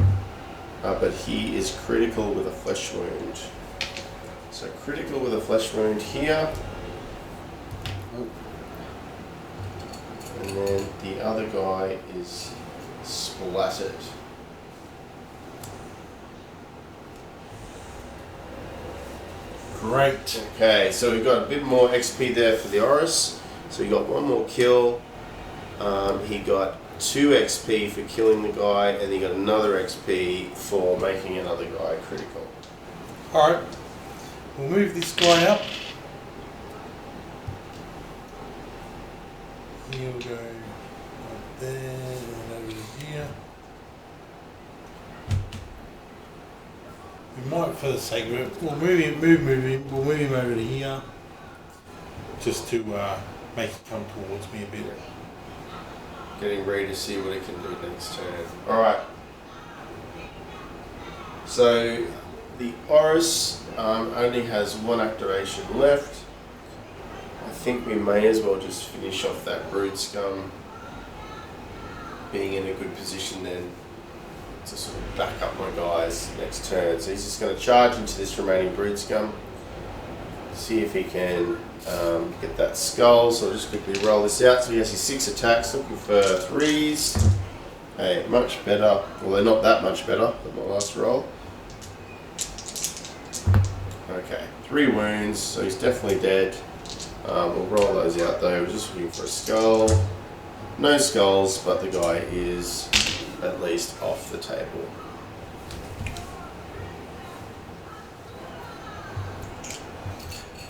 Speaker 1: but he is critical with a flesh wound. So critical with a flesh wound here. And then the other guy is splattered.
Speaker 2: Great.
Speaker 1: Okay, so we've got a bit more XP there for the Oris. So he got 1 more kill. He got 2 XP for killing the guy, and he got another XP for making another guy critical.
Speaker 2: Alright, we'll move this guy up. He'll go right there and over to here. We might, for the sake of it, we'll move him over to here, just to make it come towards me a bit.
Speaker 1: Getting ready to see what he can do next turn. Alright. So the Oris only has one activation left. I think we may as well just finish off that Brood Scum, being in a good position then to sort of back up my guys next turn. So he's just going to charge into this remaining Brood Scum, see if he can get that skull. So I'll just quickly roll this out. So he has his 6 attacks, looking for 3s. Hey, much better. Well, they're not that much better than my last roll. Okay, 3 wounds, so he's definitely dead. We'll roll those out though. We're just looking for a skull. No skulls, but the guy is at least off the table.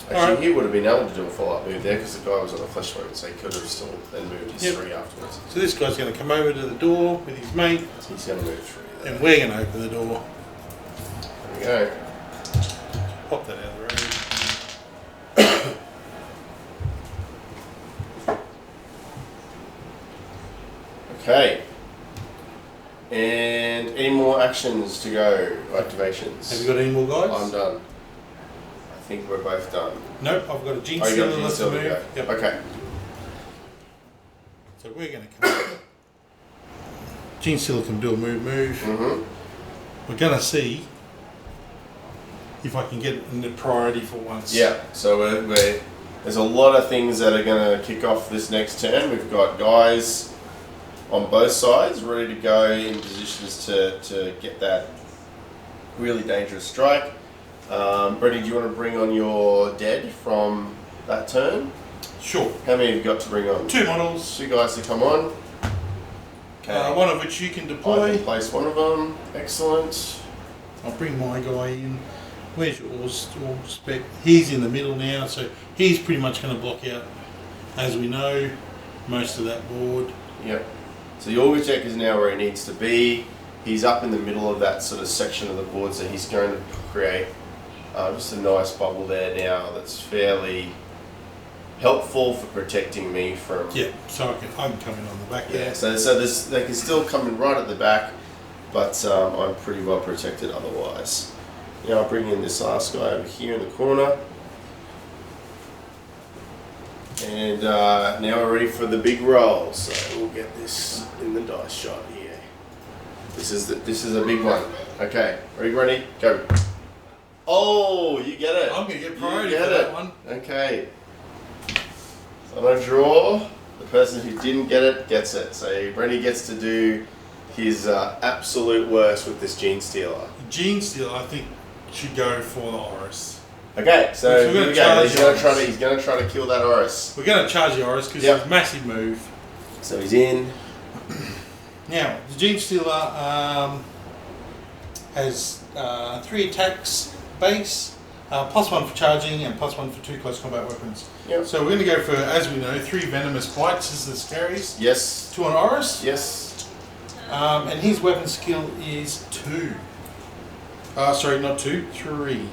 Speaker 1: Actually, he would have been able to do a follow-up move there because the guy was on a flesh wound, so he could have still then moved his 3 afterwards.
Speaker 2: So this guy's going to come over to the door with his mate.
Speaker 1: So he's going to move 3 there.
Speaker 2: And we're going to open the door.
Speaker 1: There we go.
Speaker 2: Pop that out of the road.
Speaker 1: Okay. And any more actions to go? Activations?
Speaker 2: Have you got any more guys?
Speaker 1: I'm done. I think we're both done.
Speaker 2: Nope, I've got a Gene
Speaker 1: Oh, you got
Speaker 2: Stealer
Speaker 1: Gene
Speaker 2: left to
Speaker 1: Stealer to
Speaker 2: move.
Speaker 1: go.
Speaker 2: Yep.
Speaker 1: Okay.
Speaker 2: So we're going to come over. Gene Stealer can do a move. We're going to see if I can get in the priority for once.
Speaker 1: Yeah, so there's a lot of things that are going to kick off this next turn. We've got guys on both sides ready to go in positions to get that really dangerous strike. Brady, do you want to bring on your dead from that turn?
Speaker 2: Sure.
Speaker 1: How many have you got to bring on?
Speaker 2: 2 models.
Speaker 1: 2 guys to come on. Okay.
Speaker 2: One of which you can
Speaker 1: I
Speaker 2: deploy.
Speaker 1: can place one of them. Excellent.
Speaker 2: I'll bring my guy in. Where's yours? Spec? He's in the middle now, so he's pretty much going to block out, as we know, most of that board.
Speaker 1: Yep. So the Auger Tech is now where he needs to be. He's up in the middle of that sort of section of the board, so he's going to create just a nice bubble there now that's fairly helpful for protecting me from...
Speaker 2: Yeah, so I can come in on the back
Speaker 1: Yeah,
Speaker 2: there.
Speaker 1: so they can still come in right at the back, but I'm pretty well protected otherwise. Now I'll bring in this last guy over here in the corner. And now we're ready for the big roll. So we'll get this in the dice shot here. This is a big one. Okay, ready, go. Oh, you get it.
Speaker 2: I'm going to get priority for that one.
Speaker 1: Okay. So I'm going to draw. The person who didn't get it gets it. So Brenny gets to do his absolute worst with this Gene Stealer.
Speaker 2: Gene Stealer, I think, should go for the Oris.
Speaker 1: Okay, so
Speaker 2: we're gonna
Speaker 1: here we go. He's
Speaker 2: charge
Speaker 1: going to try to kill that Oris.
Speaker 2: We're going to charge the Oris because it's a massive move.
Speaker 1: So he's in.
Speaker 2: Now, the Gene Stealer has 3 attacks base, +1 for charging and +1 for 2 close combat weapons.
Speaker 1: Yep.
Speaker 2: So we're going to go for, as we know, 3 venomous bites as this carries.
Speaker 1: Yes.
Speaker 2: 2 on Oris.
Speaker 1: Yes.
Speaker 2: And his weapon skill is 2. Sorry, not 2, 3.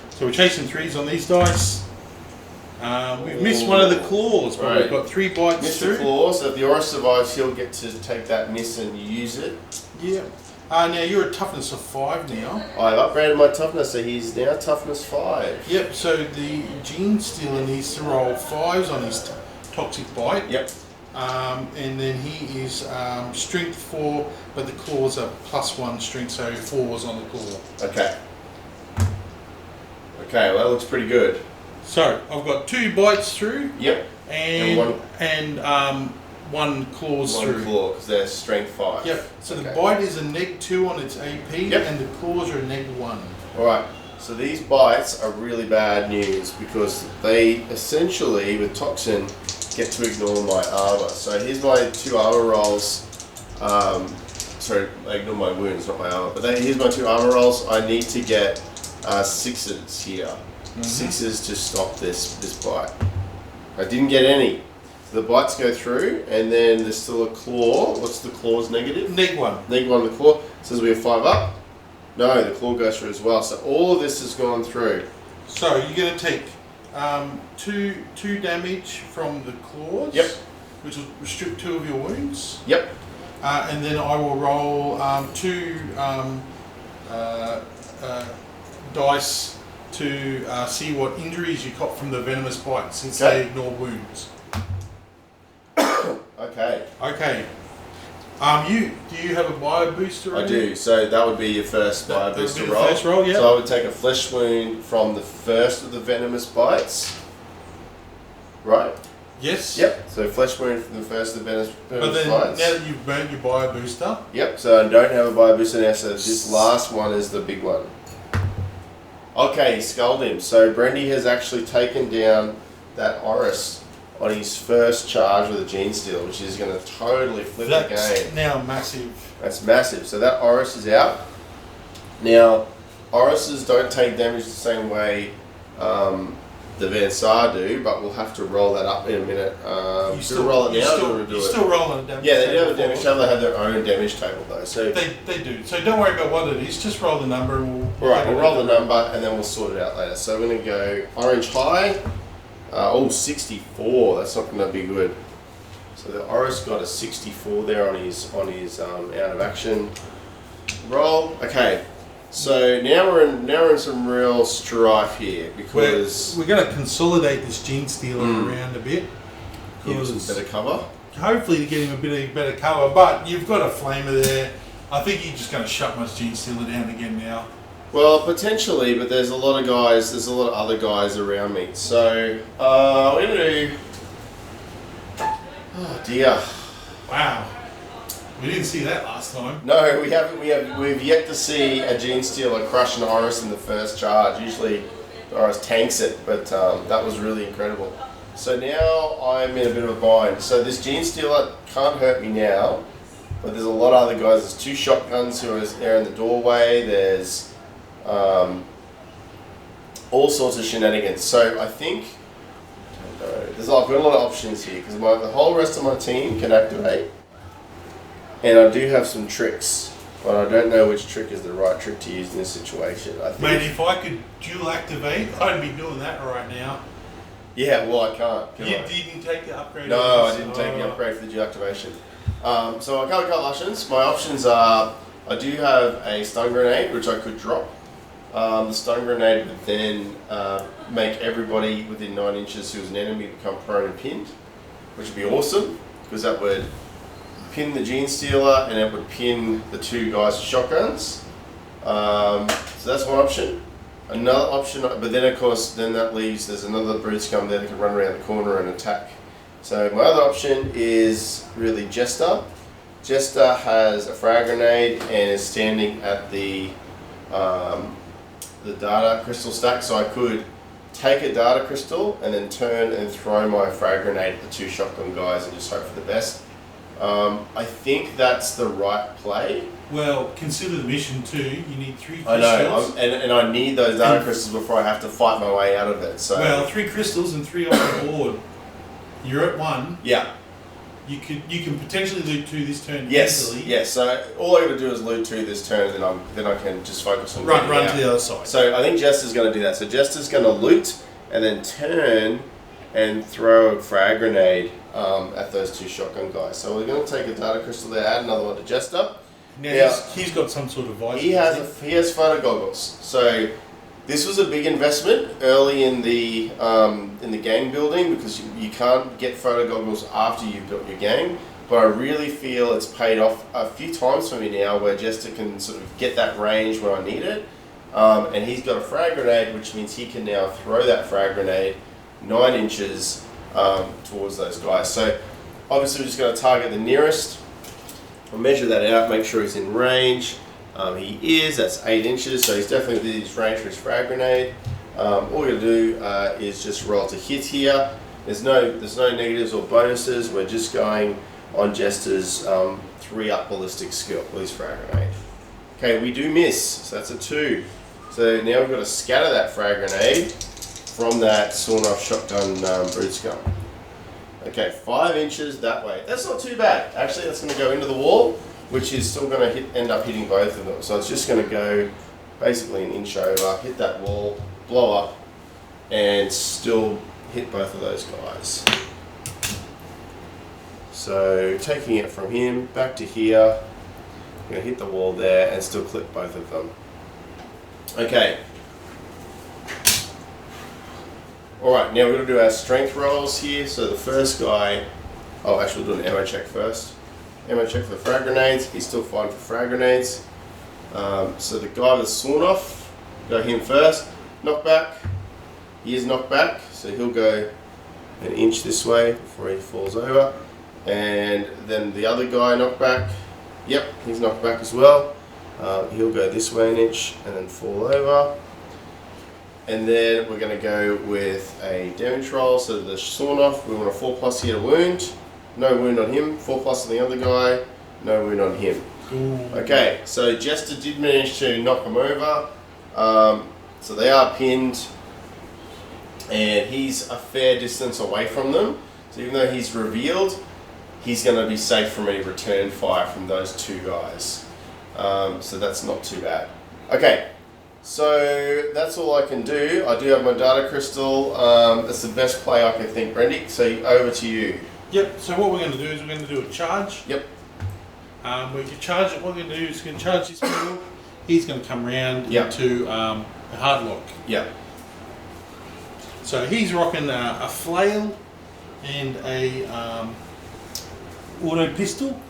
Speaker 2: So we're chasing 3s on these dice. We've missed one of the claws, but we've got 3 bites
Speaker 1: Missed
Speaker 2: through.
Speaker 1: the claw, so if the Oris survives, he'll get to take that miss and use it.
Speaker 2: Yeah. Now you're a toughness of 5 now.
Speaker 1: I've upgraded my toughness, so he's now toughness 5.
Speaker 2: Yep, so the Gene Stealer needs to roll 5s on his toxic bite.
Speaker 1: Yep.
Speaker 2: And then he is strength 4, but the claws are +1 strength, so 4s on the claw.
Speaker 1: Okay. Okay, well that looks pretty good.
Speaker 2: So I've got 2 bites through.
Speaker 1: Yep.
Speaker 2: And one claws through.
Speaker 1: One claw, because they're strength 5.
Speaker 2: Yep. So the bite is a -2 on its AP, and the claws are a -1.
Speaker 1: Alright, so these bites are really bad news because they essentially, with Toxin, get to ignore my armor. So here's my 2 armor rolls. Sorry, I ignore my wounds, not my armor. But here's my 2 armor rolls. I need to get 6s here. 6s to stop this bite. I didn't get any. So the bites go through, and then there's still a claw. What's the claw's negative?
Speaker 2: -1.
Speaker 1: -1 the claw. Says we have 5 up. No, the claw goes through as well. So all of this has gone through.
Speaker 2: So you're going to take two damage from the claws.
Speaker 1: Yep.
Speaker 2: which will restrict 2 of your wounds.
Speaker 1: Yep.
Speaker 2: And then I will roll 2 dice to see what injuries you caught from the venomous bite, since they ignore wounds.
Speaker 1: Okay.
Speaker 2: Okay. Do you have a bio booster?
Speaker 1: I do. So that would be your first bio booster roll.
Speaker 2: First roll, yeah.
Speaker 1: So I would take a flesh wound from the first of the venomous bites. Right.
Speaker 2: Yes.
Speaker 1: Yep. So flesh wound from the first of the venomous
Speaker 2: But then
Speaker 1: bites.
Speaker 2: now that you've burnt your bio booster.
Speaker 1: Yep. So I don't have a bio booster now. So this last one is the big one. Okay, sculled him. So Brendy has actually taken down that Oris on his first charge with a Gene Steal, which is going to totally flip the game.
Speaker 2: That's now massive.
Speaker 1: That's massive. So that Oris is out. Now, Orises don't take damage the same way the Vansar do, but we'll have to roll that up in a minute.
Speaker 2: You still
Speaker 1: roll it now,
Speaker 2: you're still rolling a damage
Speaker 1: Yeah, they do have a
Speaker 2: table
Speaker 1: damage table. They have their own damage table though. So
Speaker 2: They do. So don't worry about what it is. Just roll the number and
Speaker 1: all right, we'll roll the number and then we'll sort it out later. So we're going to go orange high. 64. That's not going to be good. So the Oris got a 64 there on his out of action roll. Okay, so now we're in some real strife here because
Speaker 2: we're going to consolidate this Gene Stealer around a bit.
Speaker 1: Because better cover.
Speaker 2: Hopefully to get him a bit of better cover, but you've got a flamer there. I think you're just going to shut my Gene Stealer down again now.
Speaker 1: Well, potentially, but there's a lot of guys. There's a lot of other guys around me. So we're gonna do. Oh dear.
Speaker 2: Wow. We didn't see that last time.
Speaker 1: No, we haven't. We've yet to see a Gene Stealer crush an Oris in the first charge. Usually, the Oris tanks it, but that was really incredible. So now I'm in a bit of a bind. So this Gene Stealer can't hurt me now, but there's a lot of other guys. There's 2 shotguns who are there in the doorway. There's all sorts of shenanigans. So I think I've got a lot of options here because the whole rest of my team can activate, and I do have some tricks, but I don't know which trick is the right trick to use in this situation. I think,
Speaker 2: Mate, if I could dual activate, I'd be doing that right now.
Speaker 1: Yeah, well I can't.
Speaker 2: You didn't take the upgrade?
Speaker 1: No, I didn't take the upgrade for the dual activation. So I got a couple options. My options are I do have a stun grenade which I could drop. The stun grenade would then make everybody within 9 inches who was an enemy become prone and pinned, which would be awesome because that would pin the Gene Stealer and it would pin the 2 guys with shotguns. So that's one option. Another option, but then of course, that leaves there's another brute scum there that can run around the corner and attack. So my other option is really Jester. Jester has a frag grenade and is standing at the data crystal stack, so I could take a data crystal and then turn and throw my frag grenade at the 2 shotgun guys and just hope for the best. I think that's the right play.
Speaker 2: Well, consider the mission too. You need 3 crystals.
Speaker 1: I know, and I need those data crystals before I have to fight my way out of it. So
Speaker 2: well, 3 crystals and 3 on the board. You're at 1.
Speaker 1: Yeah.
Speaker 2: You can potentially loot 2 this turn.
Speaker 1: Yes.
Speaker 2: Easily.
Speaker 1: Yes. So all I got to do is loot 2 this turn, and then I can just focus on
Speaker 2: run
Speaker 1: out.
Speaker 2: to the other side.
Speaker 1: So I think Jester's going to do that. So Jester's going to loot and then turn and throw a frag grenade at those 2 shotgun guys. So we're going to take a data crystal there, add another one to Jester.
Speaker 2: Now he's got some sort of visor.
Speaker 1: He has photo goggles. So this was a big investment early in the game building because you can't get photo goggles after you've built your game. But I really feel it's paid off a few times for me now where Jester can sort of get that range when I need it. And he's got a frag grenade, which means he can now throw that frag grenade 9 inches towards those guys. So obviously we're just going to target the nearest. I'll measure that out, make sure he's in range. He is, that's 8 inches, so he's definitely within his range for his frag grenade. All we're going to do is just roll to hit here. There's no negatives or bonuses, we're just going on Jester's 3-up ballistic skill with his frag grenade. Okay, we do miss, so that's a 2. So now we've got to scatter that frag grenade from that sawn-off shotgun brute scum. Okay, 5 inches that way. That's not too bad. Actually, that's going to go into the wall, which is still going to end up hitting both of them. So it's just going to go basically an inch over, hit that wall, blow up, and still hit both of those guys. So taking it from him back to here, I'm going to hit the wall there and still clip both of them. Okay. Alright, now we're going to do our strength rolls here. So the first guy, actually we'll do an ammo check first. Ammo check for the frag grenades, he's still fine for frag grenades. So the guy with the sawn off, go him first. Knockback, he is knocked back, so he'll go an inch this way before he falls over. And then the other guy knocked back, yep, he's knocked back as well. He'll go this way an inch and then fall over. And then we're going to go with a damage roll. So the sawn off, we want a 4+ here to wound. No wound on him. 4+ on the other guy. No wound on him.
Speaker 2: Ooh.
Speaker 1: Okay, so Jester did manage to knock him over. So they are pinned. And he's a fair distance away from them. So even though he's revealed, he's going to be safe from any return fire from those two guys. So that's not too bad. Okay. So that's all I can do. I do have my data crystal. That's the best play I can think, Brendy. So over to you.
Speaker 2: Yep. So what we're going to do is we're going to do a charge.
Speaker 1: Yep.
Speaker 2: We can charge it. What we're going to do is we're going to charge this middle. He's going to come around
Speaker 1: Yep.
Speaker 2: into a hard lock.
Speaker 1: Yep.
Speaker 2: So he's rocking a flail and a auto pistol.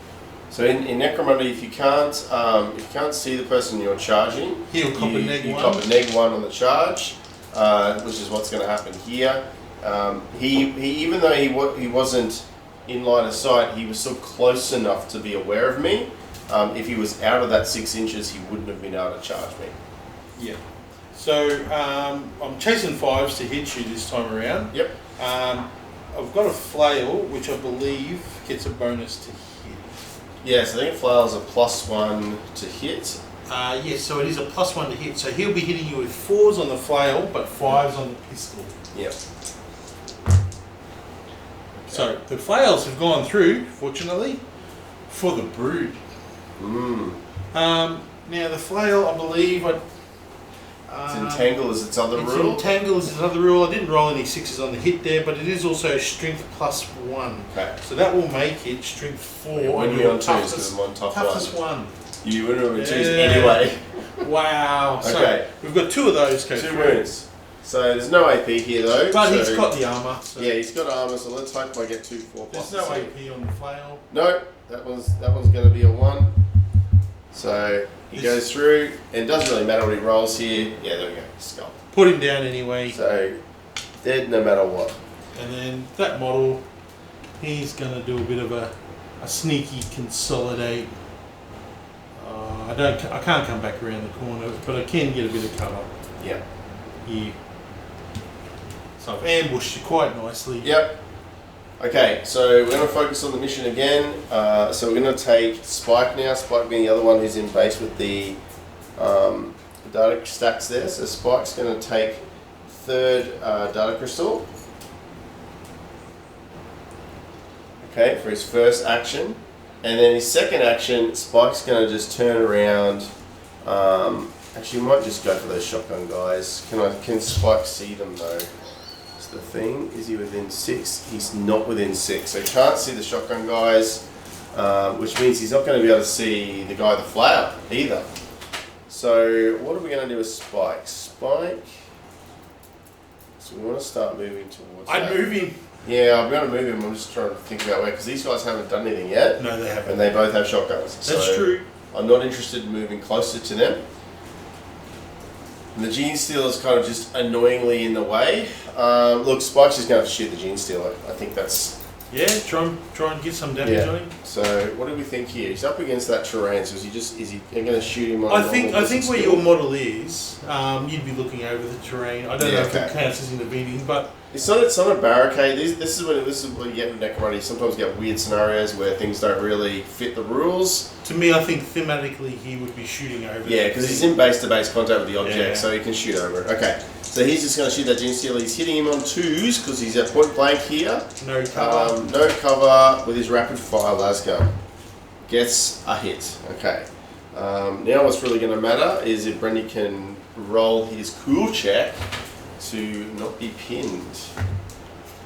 Speaker 1: So in Necromunda, if you can't see the person you're charging,
Speaker 2: He'll cop a neg
Speaker 1: you
Speaker 2: one.
Speaker 1: cop a neg 1 on the charge, which is what's going to happen here. He even though he wasn't in line of sight, he was still close enough to be aware of me. If he was out of that 6 inches, he wouldn't have been able to charge me.
Speaker 2: Yeah. So I'm chasing 5s to hit you this time around.
Speaker 1: Yep.
Speaker 2: I've got a flail, which I believe gets a bonus to hit.
Speaker 1: Yes, I think flail's a +1 to hit.
Speaker 2: Yes, so it is a +1 to hit. So he'll be hitting you with 4s on the flail, but 5s on the pistol.
Speaker 1: Yep.
Speaker 2: So the flails have gone through, fortunately, for the brood. Now the flail, I believe,
Speaker 1: It's entangle is its other
Speaker 2: it's
Speaker 1: rule.
Speaker 2: entangle is another rule. I didn't roll any 6s on the hit there, but it is also strength +1.
Speaker 1: Okay.
Speaker 2: So that will make it strength 4.
Speaker 1: You wouldn't be on 2s because I'm on
Speaker 2: toughest one.
Speaker 1: You wouldn't be on 2s anyway.
Speaker 2: Wow. So
Speaker 1: Okay.
Speaker 2: we've got 2 of those go
Speaker 1: 2
Speaker 2: through.
Speaker 1: wounds. So there's no AP here though.
Speaker 2: But
Speaker 1: so
Speaker 2: he's got the armour. So
Speaker 1: yeah, he's got armour. So let's hope I get 2 4+.
Speaker 2: there's no AP on the flail.
Speaker 1: No, that one's going to be a 1. So he goes through, and it doesn't really matter what he rolls here. Yeah, there we go. Skull.
Speaker 2: Put him down anyway.
Speaker 1: So dead no matter what.
Speaker 2: And then that model, he's going to do a bit of a sneaky consolidate. I can't come back around the corner, but I can get a bit of cover
Speaker 1: Yeah.
Speaker 2: here. So I've ambushed you quite nicely.
Speaker 1: Yep. Okay, so we're going to focus on the mission again. So we're going to take Spike now. Spike being the other one who's in base with the data stacks there. So Spike's going to take 3rd data crystal. Okay, for his first action. And then his second action, Spike's going to just turn around. Actually, we might just go for those shotgun guys. Can Spike see them though? That's the thing. Is he within 6? He's not within 6. So he can't see the shotgun guys, which means he's not going to be able to see the guy with the flower either. So what are we going to do with Spike? Spike. So we want to start moving towards
Speaker 2: I'd move him.
Speaker 1: Yeah, I'm going to move him. I'm just trying to think about where, because these guys haven't done anything yet.
Speaker 2: No, they haven't.
Speaker 1: And they both have shotguns.
Speaker 2: That's
Speaker 1: so
Speaker 2: true.
Speaker 1: I'm not interested in moving closer to them. And the Gene Stealer is kind of just annoyingly in the way. Look, Spike's just going to shoot the Gene Stealer. I think that's...
Speaker 2: Yeah, try and get some damage on him.
Speaker 1: So what do we think here? He's up against that terrain, so is he going to shoot him on
Speaker 2: I think where your model is, you'd be looking over the terrain. I don't know if it counts as intervening, but
Speaker 1: it's not a barricade. This is what you get in Necromunda. You sometimes get weird scenarios where things don't really fit the rules.
Speaker 2: to me, I think thematically he would be shooting over.
Speaker 1: Yeah, because he's in base-to-base contact with the object, so he can shoot over it. Okay, so he's just going to shoot that Gene Stealer. He's hitting him on 2s because he's at point blank here.
Speaker 2: No cover.
Speaker 1: No cover with his rapid fire lasgun. Gets a hit. Okay. Now what's really going to matter is if Brendy can roll his cool check to not be pinned.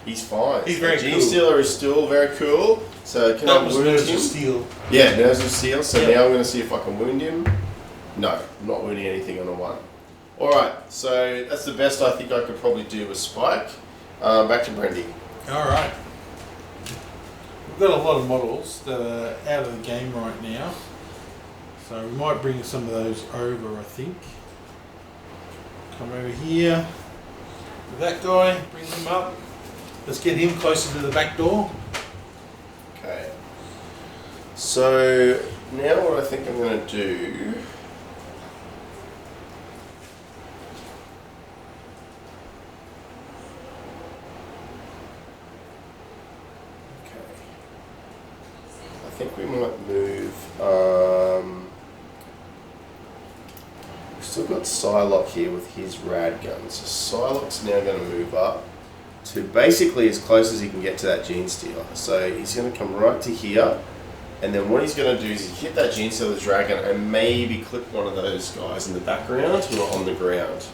Speaker 1: He's fine.
Speaker 2: He's very
Speaker 1: Gene
Speaker 2: cool.
Speaker 1: Stealer is still very cool. So can
Speaker 2: That
Speaker 1: I
Speaker 2: was
Speaker 1: wound
Speaker 2: nerves
Speaker 1: him?
Speaker 2: of steel.
Speaker 1: Yeah, nerves of steel. So
Speaker 2: Yep.
Speaker 1: now I'm going to see if I can wound him. No, I'm not wounding anything on a 1. Alright, so that's the best I think I could probably do with Spike. Back to Brendy.
Speaker 2: Alright. We've got a lot of models that are out of the game right now. So we might bring some of those over, I think. Come over here. With that guy, bring him up. Let's get him closer to the back door.
Speaker 1: Okay. So now what I think I'm going to do. Okay. I think we might move. We've still got Psylocke here with his rad gun. So Psylocke's now going to move up to basically as close as he can get to that Gene Stealer. So he's going to come right to here, and then what he's going to do is hit that Gene Stealer's dragon and maybe clip one of those guys in the background who are on the ground.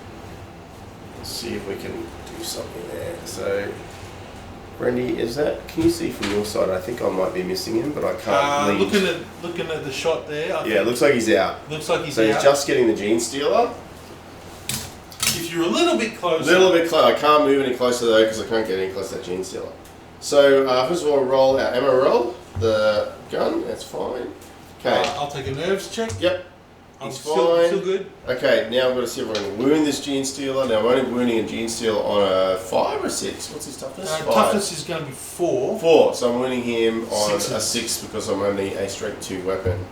Speaker 1: Let's see if we can do something there. So, Brendy, is that? Can you see from your side? I think I might be missing him, but I can't.
Speaker 2: Looking at the shot there.
Speaker 1: Yeah, it looks like he's out.
Speaker 2: Looks like he's
Speaker 1: So
Speaker 2: out.
Speaker 1: he's just getting the Gene Stealer.
Speaker 2: If you're a little bit
Speaker 1: A
Speaker 2: closer.
Speaker 1: little bit close. I can't move any closer though because I can't get any closer to that Gene Stealer. So first of all, roll our ammo roll. The gun. That's fine. Okay.
Speaker 2: I'll take a nerves check.
Speaker 1: Yep.
Speaker 2: I'm
Speaker 1: He's
Speaker 2: still
Speaker 1: fine.
Speaker 2: good.
Speaker 1: Okay. Now I'm going to see if I can wound this Gene Stealer. Now I'm only wounding a Gene Stealer on a 5 or 6. What's his toughness? 5.
Speaker 2: Toughness is going to be 4.
Speaker 1: 4. So I'm wounding him on
Speaker 2: Sixes.
Speaker 1: a 6 because I'm only a strength 2 weapon.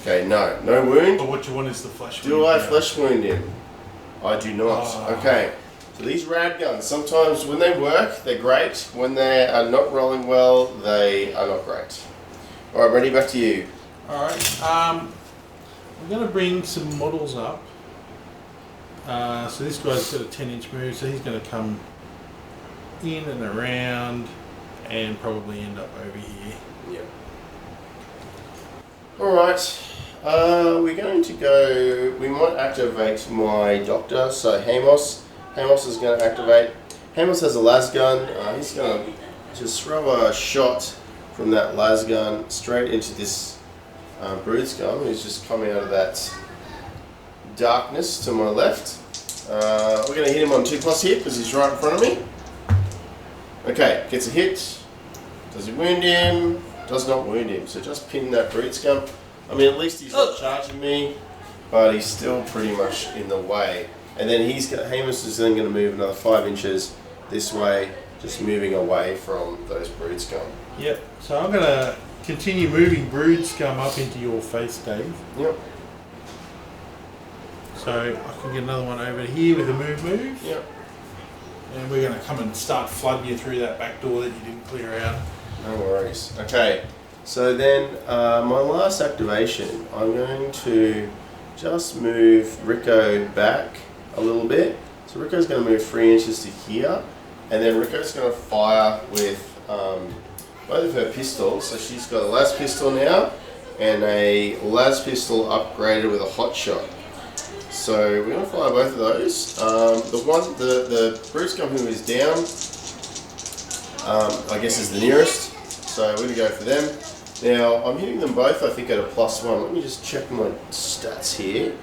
Speaker 1: Okay. No wound.
Speaker 2: But what you want is the flesh wound.
Speaker 1: Do I
Speaker 2: now.
Speaker 1: flesh wound him? I do not. Okay. So these rad guns, sometimes when they work, they're great. When they are not rolling well, they are not great. Alright, ready, back to you.
Speaker 2: Alright. I'm going to bring some models up. So this guy's got a 10-inch move, so he's going to come in and around and probably end up over here.
Speaker 1: Yep. Alright. We're going to go, we might activate my doctor, so Hamos is going to activate. Hamos has a las gun, he's going to just throw a shot from that las gun straight into this brood scum who's just coming out of that darkness to my left. We're going to hit him on 2+ hit because he's right in front of me. Okay, gets a hit. Does he wound him? Does not wound him, so just pin that brood scum. I mean, at least he's not charging me, but he's still pretty much in the way. And then Hamos is then going to move another 5 inches this way, just moving away from those brood scum.
Speaker 2: Yep. So I'm going to continue moving brood scum up into your face, Dave.
Speaker 1: Yep.
Speaker 2: So I can get another one over here with a move.
Speaker 1: Yep.
Speaker 2: And we're going to come and start flooding you through that back door that you didn't clear out.
Speaker 1: No worries. Okay. So then, my last activation, I'm going to just move Rico back a little bit. So Rico's going to move 3 inches to here, and then Rico's going to fire with both of her pistols. So she's got a las pistol now, and a las pistol upgraded with a hot shot. So we're going to fire both of those. The brood scum who is down, I guess is the nearest. So we're going to go for them. Now, I'm hitting them both, I think, at a +1. Let me just check my stats here.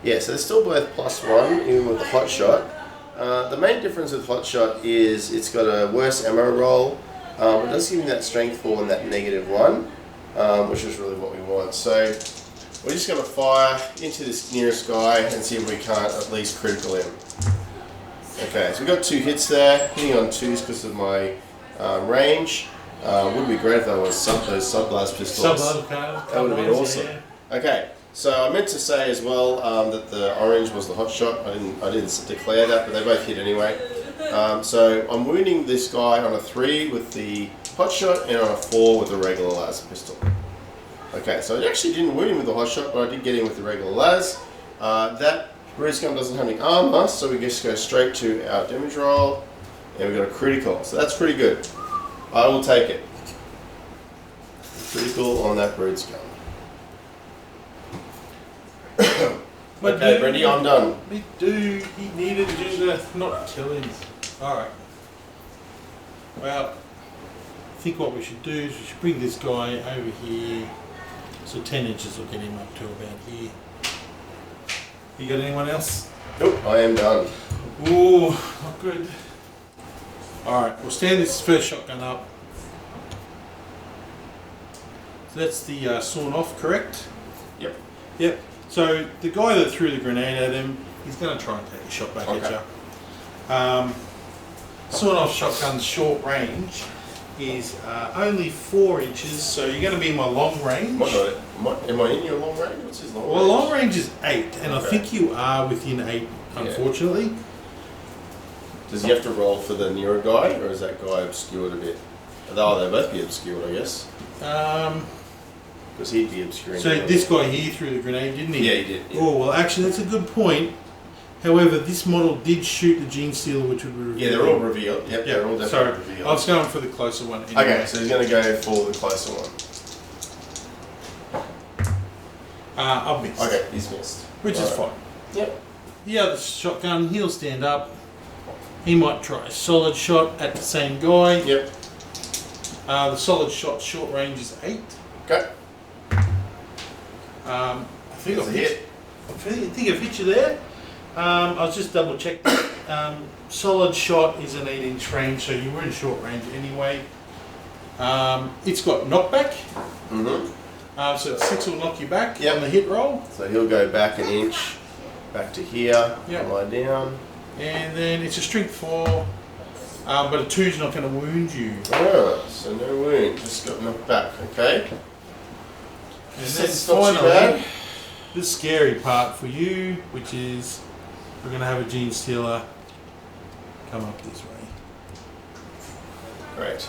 Speaker 1: Yeah, so they're still both +1, even with the hot shot. The main difference with hot shot is it's got a worse ammo roll. It does give me that strength 4 and that -1, which is really what we want. So we're just going to fire into this nearest guy and see if we can't at least critical him. Okay, so we got 2 hits there, hitting on 2s because of my range. Would be great if that was those sub-blast pistols. That would have been awesome.
Speaker 2: Yeah.
Speaker 1: Okay, so I meant to say as well that the orange was the hot shot. I didn't declare that, but they both hit anyway. So I'm wounding this guy on a 3 with the hot shot and on a 4 with the regular las pistol. Okay, so I actually didn't wound him with the hot shot, but I did get him with the regular las. That brood scum doesn't have any armor, so we just go straight to our damage roll, and we got a critical. So that's pretty good. I will take it. Critical on that brood scum.
Speaker 2: But
Speaker 1: Okay,
Speaker 2: dude,
Speaker 1: Brendy, I'm done.
Speaker 2: Dude, he needed to not kill him. Alright. Well, think what we should do is we should bring this guy over here. So 10 inches will get him up to about here. You got anyone else?
Speaker 1: Nope, I am done.
Speaker 2: Ooh, not good. Alright, we'll stand this first shotgun up. So that's the sawn off, correct?
Speaker 1: Yep.
Speaker 2: Yep. So the guy that threw the grenade at him, he's going to try and take a shot back at you. Sawn off shotgun's short range is only 4 inches, so you're going to be in my long range.
Speaker 1: Am I in your long range? What's his long range?
Speaker 2: Well, long range is 8, and I think you are within 8, unfortunately.
Speaker 1: Yeah. Does he have to roll for the nearer guy, or is that guy obscured a bit? Oh, they'll both be obscured, I guess. Because he'd be obscuring.
Speaker 2: So this guy here threw the grenade, didn't he?
Speaker 1: Yeah, he did. Yeah.
Speaker 2: Oh, well, actually, that's a good point. However, this model did shoot the gene stealer, which would be revealed.
Speaker 1: Yeah, they're all revealed. Yep, they're all definitely revealed.
Speaker 2: I was going for the closer one anyway.
Speaker 1: Okay, so he's going to go for the closer one.
Speaker 2: I've missed.
Speaker 1: Okay, he's missed.
Speaker 2: Which is fine.
Speaker 1: Yep.
Speaker 2: The other shotgun, he'll stand up. He might try a solid shot at the same guy.
Speaker 1: Yep.
Speaker 2: The solid shot short range is 8.
Speaker 1: Okay.
Speaker 2: I think
Speaker 1: It's a hit.
Speaker 2: I think I've hit you there. I'll just double check that. Solid shot is an 8-inch range, so you were in short range anyway. It's got knockback.
Speaker 1: Mm-hmm.
Speaker 2: So 6 will knock you back
Speaker 1: Yep.
Speaker 2: on the hit roll.
Speaker 1: So he'll go back an inch, back to here,
Speaker 2: Yep.
Speaker 1: lie down.
Speaker 2: And then it's a strength 4, but a 2 is not going to wound you.
Speaker 1: Oh, so no wound, just got knocked back, okay?
Speaker 2: And then
Speaker 1: That's not too
Speaker 2: finally,
Speaker 1: bad.
Speaker 2: the scary part for you, which is we're going to have a gene stealer come up this way.
Speaker 1: Great.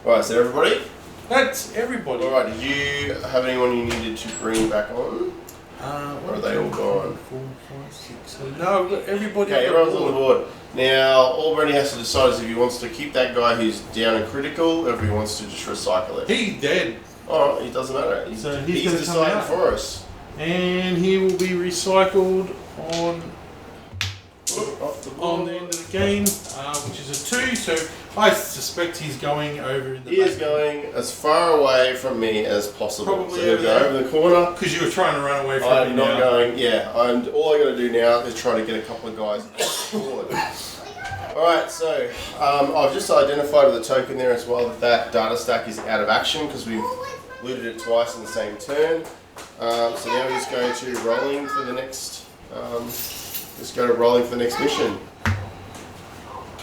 Speaker 1: Alright, so everybody?
Speaker 2: That's everybody.
Speaker 1: Alright, did you have anyone you needed to bring back on? Or are they all gone?
Speaker 2: 4, 5, 6, 7. No, I've got everybody.
Speaker 1: Okay,
Speaker 2: on the
Speaker 1: everyone's on the board. Now, all Brady has to decide is if he wants to keep that guy who's down and critical, or if he wants to just recycle it.
Speaker 2: He's dead.
Speaker 1: Alright, it doesn't matter. He's
Speaker 2: So he's gonna come
Speaker 1: deciding
Speaker 2: out.
Speaker 1: for us.
Speaker 2: And he will be recycled on
Speaker 1: Off the board.
Speaker 2: on the end of the game, which is a 2. So I suspect he's going over in the
Speaker 1: He is going as far away from me as possible.
Speaker 2: Probably
Speaker 1: so he'll
Speaker 2: over
Speaker 1: go
Speaker 2: there.
Speaker 1: over the corner.
Speaker 2: because you were trying to run away from
Speaker 1: I'm
Speaker 2: me
Speaker 1: not
Speaker 2: now.
Speaker 1: going, and all I got to do now is try to get a couple of guys forward. Alright, so I've just identified with the token there as well that data stack is out of action because we've looted it twice in the same turn. So now we're just going to rolling for the next, just go to rolling for the next mission.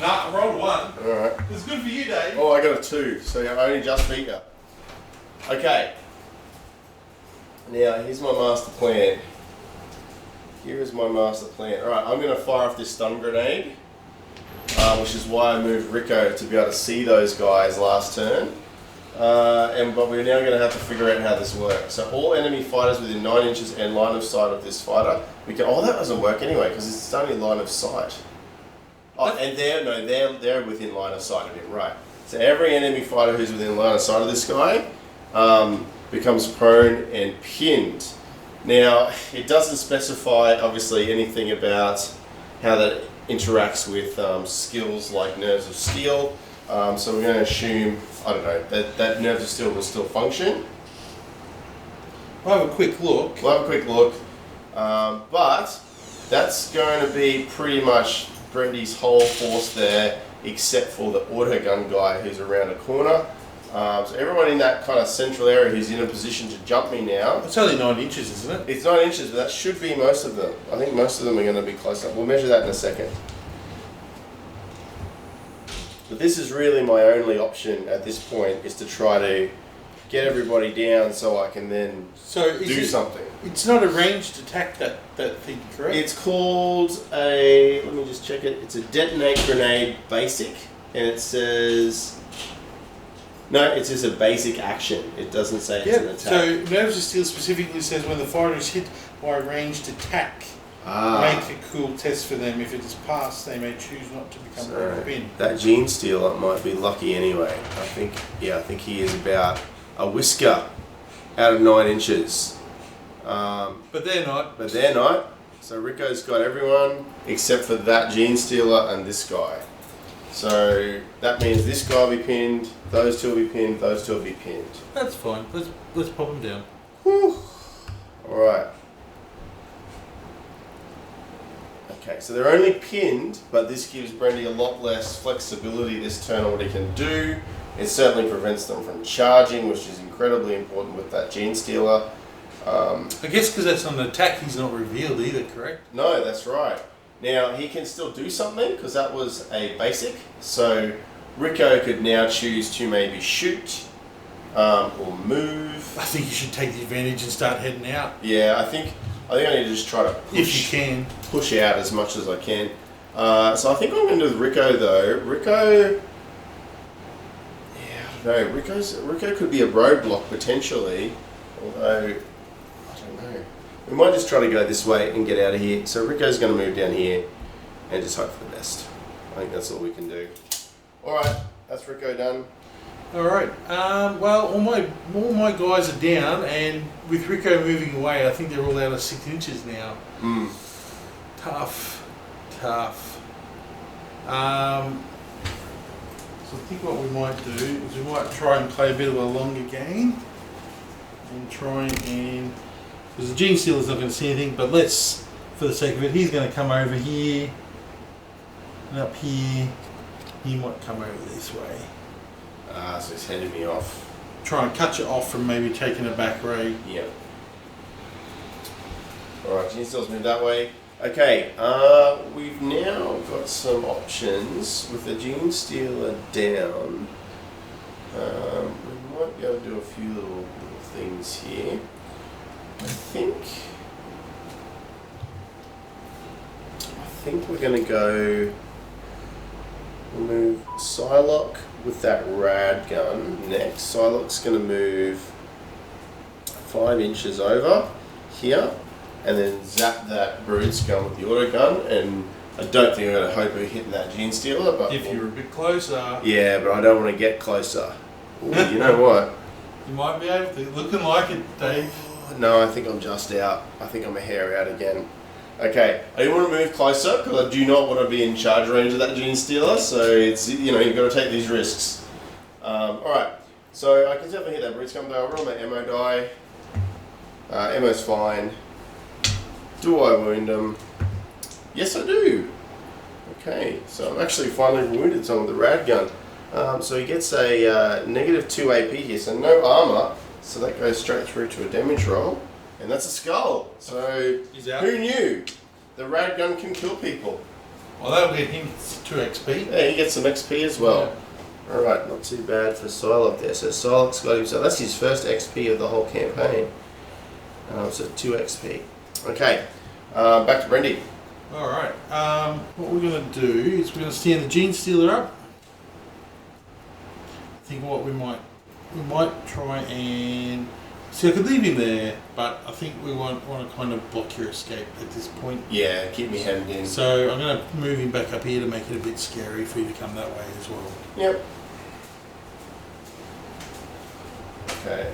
Speaker 2: Nah, I rolled 1.
Speaker 1: Alright.
Speaker 2: It's good for you, Dave.
Speaker 1: Oh, I got a 2, so I only just beat you. Okay. Now, here's my master plan. Here is my master plan. Alright, I'm going to fire off this stun grenade, which is why I moved Rico to be able to see those guys last turn. But we're now going to have to figure out how this works. So all enemy fighters within 9 inches and line of sight of this fighter, we can. Oh, that doesn't work anyway because it's only line of sight. Oh, and they're within line of sight of him, right? So every enemy fighter who's within line of sight of this guy becomes prone and pinned. Now, it doesn't specify obviously anything about how that interacts with skills like Nerves of Steel. So we're going to assume, I don't know, that Nerves of Steel will still function.
Speaker 2: I'll have a quick look.
Speaker 1: We'll have a quick look. But that's going to be pretty much Brendy's whole force there, except for the auto gun guy who's around a corner. So everyone in that kind of central area who's in a position to jump me now.
Speaker 2: It's only 9 inches, isn't it?
Speaker 1: It's 9 inches, but that should be most of them. I think most of them are going to be close up. We'll measure that in a second. But this is really my only option at this point, is to try to get everybody down so I can then do something.
Speaker 2: It's not a ranged attack, that thing, correct?
Speaker 1: It's called a, let me just check it, it's a detonate grenade basic, and it says, no, it says a basic action. It doesn't say it's an attack.
Speaker 2: So Nerves of Steel specifically says when the fighter is hit by a ranged attack, make a cool test for them. If it is passed, they may choose not to become a pin.
Speaker 1: That gene stealer might be lucky anyway. I think he is about a whisker out of 9 inches.
Speaker 2: But they're not.
Speaker 1: But they're not. So Rico's got everyone except for that gene stealer and this guy. So that means this guy will be pinned, those two will be pinned, those two will be pinned.
Speaker 2: That's fine. Let's pop them down.
Speaker 1: Whew. Alright. Okay, so they're only pinned, but this gives Brendy a lot less flexibility this turn on what he can do. It certainly prevents them from charging, which is incredibly important with that Gene Stealer.
Speaker 2: I guess because that's on an attack, he's not revealed either, correct?
Speaker 1: No, that's right. Now, he can still do something, because that was a basic. So, Rico could now choose to maybe shoot, or move.
Speaker 2: I think you should take the advantage and start heading out.
Speaker 1: Yeah, I think I need to just try to push,
Speaker 2: if you can,
Speaker 1: push out as much as I can. So I think what I'm going to do with Rico though. Rico, yeah, I don't know. Rico could be a roadblock potentially, although I don't know. We might just try to go this way and get out of here. So Rico's going to move down here and just hope for the best. I think that's all we can do. All right, that's Rico done.
Speaker 2: All right. Well, all my guys are down, and with Rico moving away, I think they're all out of 6 inches now. Tough. So I think what we might do is we might try and play a bit of a longer game, and try and because the Gene Stealer's not going to see anything, but let's, for the sake of it, he's going to come over here and up here. He might come over this way.
Speaker 1: So he's heading me off.
Speaker 2: Try and cut you off from maybe taking a back ray.
Speaker 1: Yeah. Alright, Gene Stealer's moved that way. Okay, we've now got some options with the Gene Stealer down. We might be able to do a few little things here. I think we're going to go move Psylocke with that rad gun next. Psylocke's going to move 5 inches over here and then zap that Brood Scum with the auto gun, and I don't think I'm going to hope we're hitting that Gene Stealer, but
Speaker 2: if you're a bit closer.
Speaker 1: Yeah, but I don't want to get closer. Ooh, you know what?
Speaker 2: You might be able to. Looking like it, Dave.
Speaker 1: No, I think I'm just out. I think I'm a hair out again. Okay, I do want to move closer because I do not want to be in charge range of that Gene Stealer, so it's, you know, you've got to take these risks. Alright, so I can definitely hit that Brood Scum though. I'll roll my ammo die. Ammo's fine. Do I wound him? Yes, I do. Okay, so I'm actually finally wounded someone with the rad gun. So he gets a -2 AP here, so no armor, so that goes straight through to a damage roll. And that's a skull. So who knew? The rad gun can kill people.
Speaker 2: Well, that'll get him 2 XP.
Speaker 1: Yeah, he gets some XP as well. Yeah. Alright, not too bad for Psylocke there. So Psylocke's got himself, that's his first XP of the whole campaign. So 2 XP. Okay, back to Brendy.
Speaker 2: Alright, what we're going to do is we're going to stand the Gene Stealer up. I think what we might try and... See, I could leave him there, but I think we want to kind of block your escape at this point.
Speaker 1: Yeah, keep me hemmed in.
Speaker 2: So I'm going to move him back up here to make it a bit scary for you to come that way as well.
Speaker 1: Yep. Okay.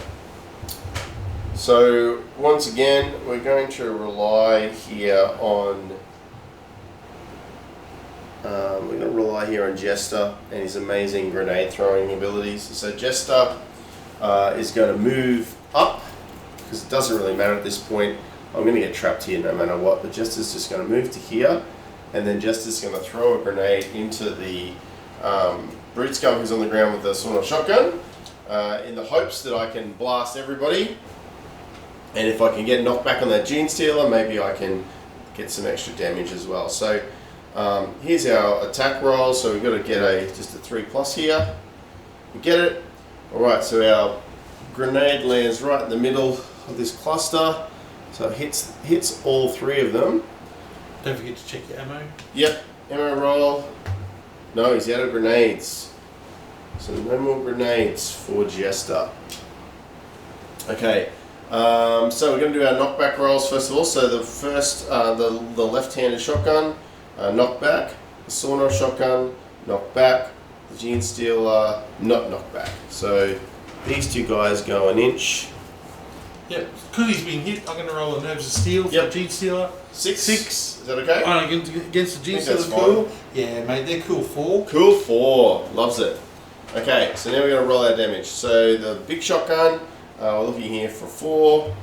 Speaker 1: So, once again, we're going to rely here on... Jester and his amazing grenade throwing abilities. So Jester is going to move up, because it doesn't really matter at this point. I'm going to get trapped here no matter what, but Jester's just going to move to here, and then Jester's going to throw a grenade into the Brood Scum who's on the ground with the sawed-off shotgun, in the hopes that I can blast everybody, and if I can get knocked back on that Gene Stealer, maybe I can get some extra damage as well. So here's our attack roll, so we've got to get just a 3+ here. We get it. Alright, so our grenade lands right in the middle of this cluster, so it hits all 3 of them.
Speaker 2: Don't forget to check your ammo.
Speaker 1: Yep, ammo roll. No, he's out of grenades. So no more grenades for Jester. Okay, so we're going to do our knockback rolls first of all. So the first, the left-handed shotgun, knockback, the sawed-off shotgun, knockback, the Gene Stealer, not knockback. So these 2 guys go an inch,
Speaker 2: Yep, because he's been hit, I'm going to roll a Nerves of Steel for
Speaker 1: Yep.
Speaker 2: the Gene Stealer.
Speaker 1: 6.
Speaker 2: 6.
Speaker 1: Is that okay?
Speaker 2: Oh, against the Gene
Speaker 1: I think
Speaker 2: Stealer,
Speaker 1: that's
Speaker 2: cool. Yeah, mate, they're cool 4.
Speaker 1: Cool 4. Loves it. Okay, so now we're going to roll our damage. So the big shotgun, we're looking here for 4.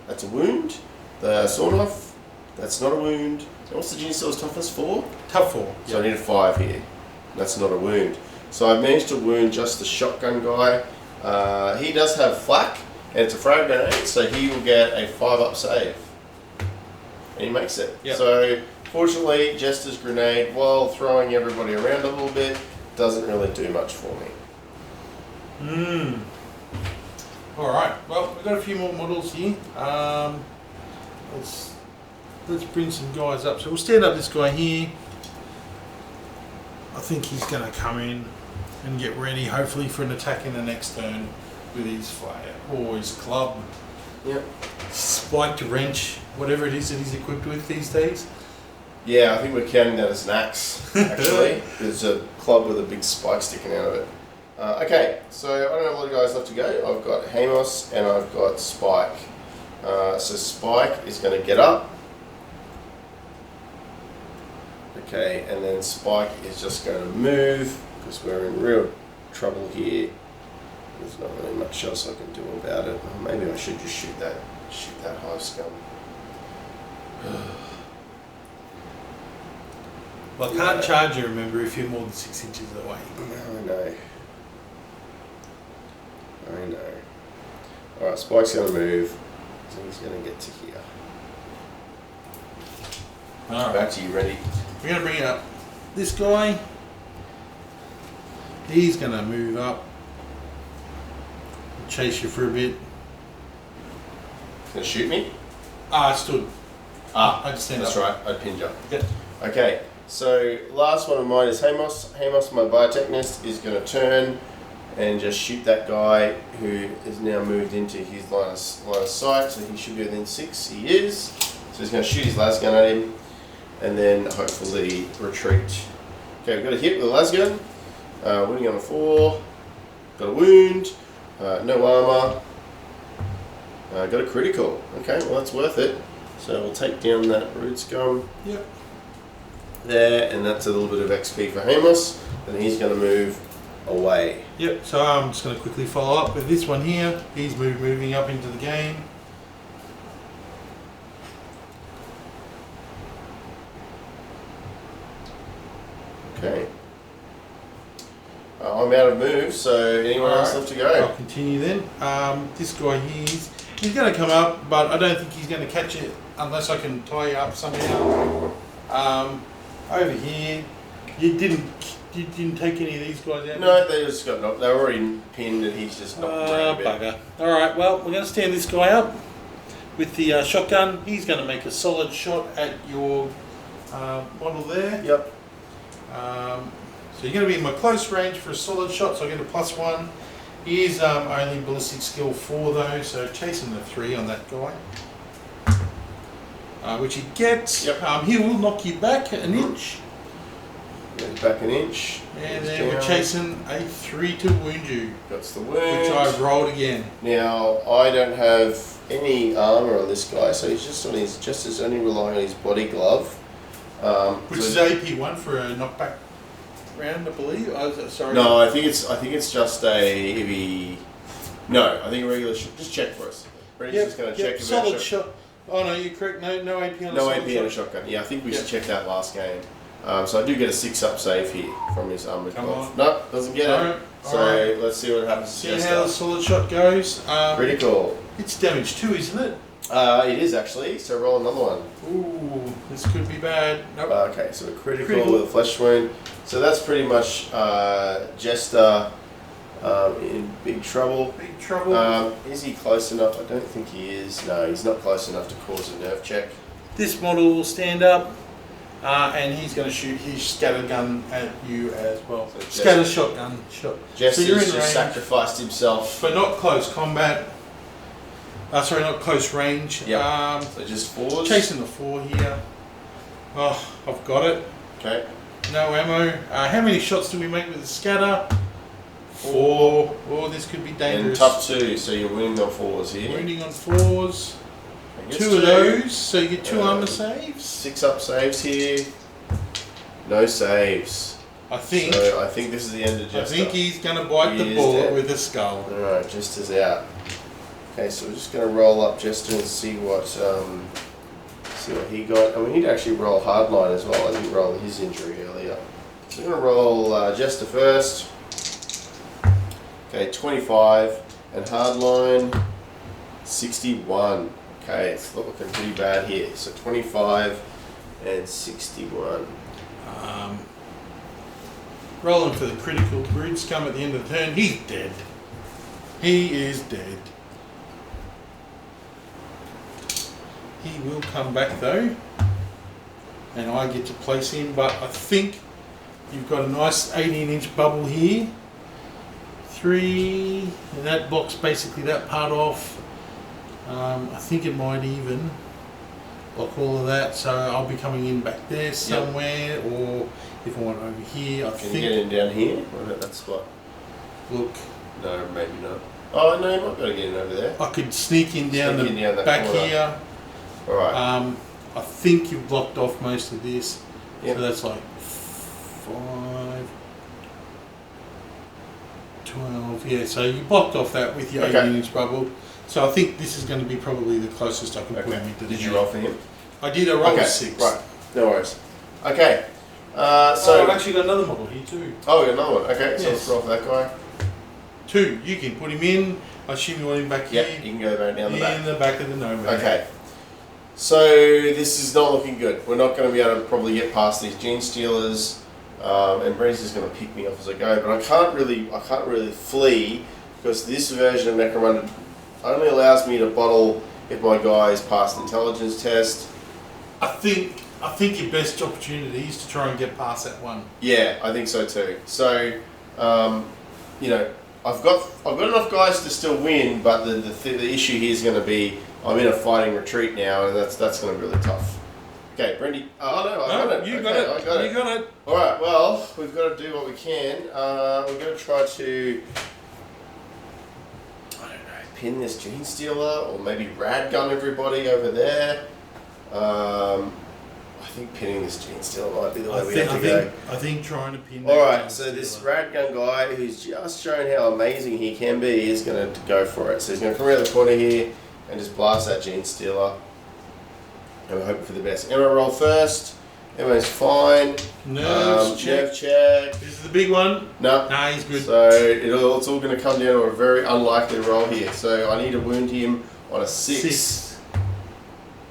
Speaker 1: That's a wound. The sawn off, that's not a wound. And what's the Gene Stealer's toughness? 4?
Speaker 2: Tough 4.
Speaker 1: So I need a 5 here. That's not a wound. So I've managed to wound just the shotgun guy. He does have flak, and it's a frag grenade, so he will get a 5-up save. And he makes it.
Speaker 2: Yep.
Speaker 1: So fortunately, Jester's grenade, while throwing everybody around a little bit, doesn't really do much for me.
Speaker 2: Alright, well, we've got a few more models here. Let's bring some guys up. So we'll stand up this guy here. I think he's going to come in and get ready, hopefully, for an attack in the next turn with his fire or his club.
Speaker 1: Yep.
Speaker 2: Spiked wrench, whatever it is that he's equipped with these days.
Speaker 1: Yeah, I think we're counting that as an axe, actually. There's a club with a big spike sticking out of it. Okay, so I don't have a lot of guys left to go. I've got Hamos and I've got Spike. So Spike is going to get up. Okay, and then Spike is just going to move because we're in real trouble here. There's not really much else I can do about it. Or maybe I should just shoot that Hive scum.
Speaker 2: Well, I can't charge you, remember, if you're more than 6 inches away.
Speaker 1: No, I know. Alright, Spike's going to move. So he's going to get to here.
Speaker 2: Alright.
Speaker 1: Back to you, ready?
Speaker 2: We're going to bring up this guy. He's going to move up. Chase you for a bit.
Speaker 1: Going to shoot me?
Speaker 2: I stood.
Speaker 1: I
Speaker 2: just stand
Speaker 1: that's
Speaker 2: up.
Speaker 1: right, I pinned you.
Speaker 2: Yep.
Speaker 1: Okay, so last one of mine is Hamos. Hamos, my biotechnist, is going to turn and just shoot that guy who is now moved into his line of sight. So he should be within 6. He is. So he's going to shoot his lasgun at him and then hopefully retreat. Okay, we've got a hit with a lasgun. Winning on a 4. Got a wound. No armor. Got a critical. Okay, well that's worth it. So we'll take down that root scum.
Speaker 2: Yep.
Speaker 1: There, and that's a little bit of XP for Hamos. And he's going to move away.
Speaker 2: Yep, so I'm just going to quickly follow up with this one here. He's moving up into the game.
Speaker 1: Okay. I'm out of moves, so anyone else left to go?
Speaker 2: I'll continue then. This guy here, he's going to come up, but I don't think he's going to catch it unless I can tie you up somehow. Over here, you didn't take any of these guys out?
Speaker 1: No, they just got knocked. They were already pinned, and he's just knocked around a bit.
Speaker 2: Bugger. All right, well, we're going to stand this guy up with the shotgun. He's going to make a solid shot at your model there.
Speaker 1: Yep.
Speaker 2: So you're going to be in my close range for a solid shot, so I get a +1. He is only ballistic skill 4 though, so chasing the 3 on that guy. Which he gets.
Speaker 1: Yep.
Speaker 2: He will knock you back an inch.
Speaker 1: Goes back an inch.
Speaker 2: And
Speaker 1: Goes
Speaker 2: then we're
Speaker 1: down.
Speaker 2: chasing a 3 to wound you.
Speaker 1: That's the wound.
Speaker 2: Which I've rolled again.
Speaker 1: Now, I don't have any armor on this guy, so he's just only relying on his body glove.
Speaker 2: Which is AP1 for a knockback round, I believe. Sorry.
Speaker 1: No, I think it's just a heavy. No, I think a regular. Just check for us. Brady's just going to check.
Speaker 2: Solid shot. Oh no, you're correct. No AP on a
Speaker 1: No
Speaker 2: solid
Speaker 1: AP
Speaker 2: shot.
Speaker 1: on a shotgun. Yeah, I think we should check that last game. So I do get a 6-up save here from his armored glove. No, doesn't get it. So let's see what happens.
Speaker 2: See how the solid shot goes.
Speaker 1: Critical.
Speaker 2: It's damage 2, isn't it?
Speaker 1: It is actually. So roll another one.
Speaker 2: Ooh, this could be bad. Nope.
Speaker 1: Okay, so a critical with a flesh wound. So that's pretty much Jester in big trouble.
Speaker 2: Big trouble.
Speaker 1: Is he close enough? I don't think he is. No, he's not close enough to cause a nerve check.
Speaker 2: This model will stand up, and he's going to shoot his scatter gun at you as well.
Speaker 1: So
Speaker 2: scatter shotgun shot.
Speaker 1: Jester's
Speaker 2: so you're in
Speaker 1: just
Speaker 2: range,
Speaker 1: sacrificed himself.
Speaker 2: but not close combat. Sorry, not close range.
Speaker 1: Yep. So just 4s.
Speaker 2: Chasing the 4 here. Oh, I've got it.
Speaker 1: Okay.
Speaker 2: No ammo. How many shots do we make with the scatter? 4. Oh, this could be
Speaker 1: And
Speaker 2: dangerous.
Speaker 1: tough 2, so you're winning on 4s here.
Speaker 2: Wounding on 4s.
Speaker 1: I guess
Speaker 2: 2 of those, so you get 2 armor saves.
Speaker 1: 6 up saves here. No saves.
Speaker 2: I think.
Speaker 1: So I think this is the end of Jester.
Speaker 2: I think he's going to bite the bullet with a skull.
Speaker 1: Alright, Jester's out. Okay, so we're just going to roll up Jester and see what he got. I mean, he'd actually roll hardline as well. I didn't roll his injury earlier. So we're going to roll Jester first. Okay, 25 and hardline 61. Okay, it's looking pretty bad here. So 25 and 61.
Speaker 2: Rolling for the critical. Brutes come at the end of the turn. He's dead. He is dead. He will come back though, and I get to place him. But I think you've got a nice 18-inch bubble here. 3, and that blocks basically that part off. I think it might even block all of that, so I'll be coming in back there somewhere, or if I want over here, I think.
Speaker 1: Can you get in down here? Or that's what?
Speaker 2: Look.
Speaker 1: No, maybe not. Oh no, you might be able to get in over there.
Speaker 2: I could sneak in down the back
Speaker 1: corner
Speaker 2: here.
Speaker 1: Alright.
Speaker 2: I think you've blocked off most of this.
Speaker 1: Yep.
Speaker 2: So that's like 5, 12, yeah, so you blocked off that with your 18-inch bubble. So I think this is going to be probably the closest I can put him into the
Speaker 1: Did you roll for him?
Speaker 2: I did, I rolled a 6.
Speaker 1: Right, no worries. Okay, so...
Speaker 2: I've actually got another model here too.
Speaker 1: Oh, you got another one. Okay, so
Speaker 2: Yes.
Speaker 1: let's roll for that guy.
Speaker 2: 2, you can put him in. I assume you want him back here.
Speaker 1: Yeah, you can go back down the back.
Speaker 2: In the back of the nomad.
Speaker 1: Okay. So this is not looking good. We're not going to be able to probably get past these gene stealers, and Bree's just going to pick me off as I go. But I can't really flee because this version of Necromunda only allows me to bottle if my guys pass the intelligence test.
Speaker 2: I think your best opportunity is to try and get past that one.
Speaker 1: Yeah, I think so too. So, you know, I've got enough guys to still win, but the issue here is going to be I'm in a fighting retreat now, and that's going to be really tough. Okay, Brendy. Oh no, I got it.
Speaker 2: You got it. You got it.
Speaker 1: All right. Well, we've got to do what we can. We're going to try to, I don't know, pin this gene stealer, or maybe rad gun everybody over there. I think pinning this gene stealer might be the way we have to go.
Speaker 2: I think trying to pin.
Speaker 1: Alright, so this rad gun guy who's just shown how amazing he can be is going to go for it. So he's going to come around the corner here and just blast that gene stealer. And we're hoping for the best. Emma roll first. Emma's fine.
Speaker 2: Nerves check.
Speaker 1: Nerve check.
Speaker 2: This is the big one.
Speaker 1: No.
Speaker 2: Nah, he's good.
Speaker 1: So it's all going to come down to a very unlikely roll here. So I need to wound him on a 6.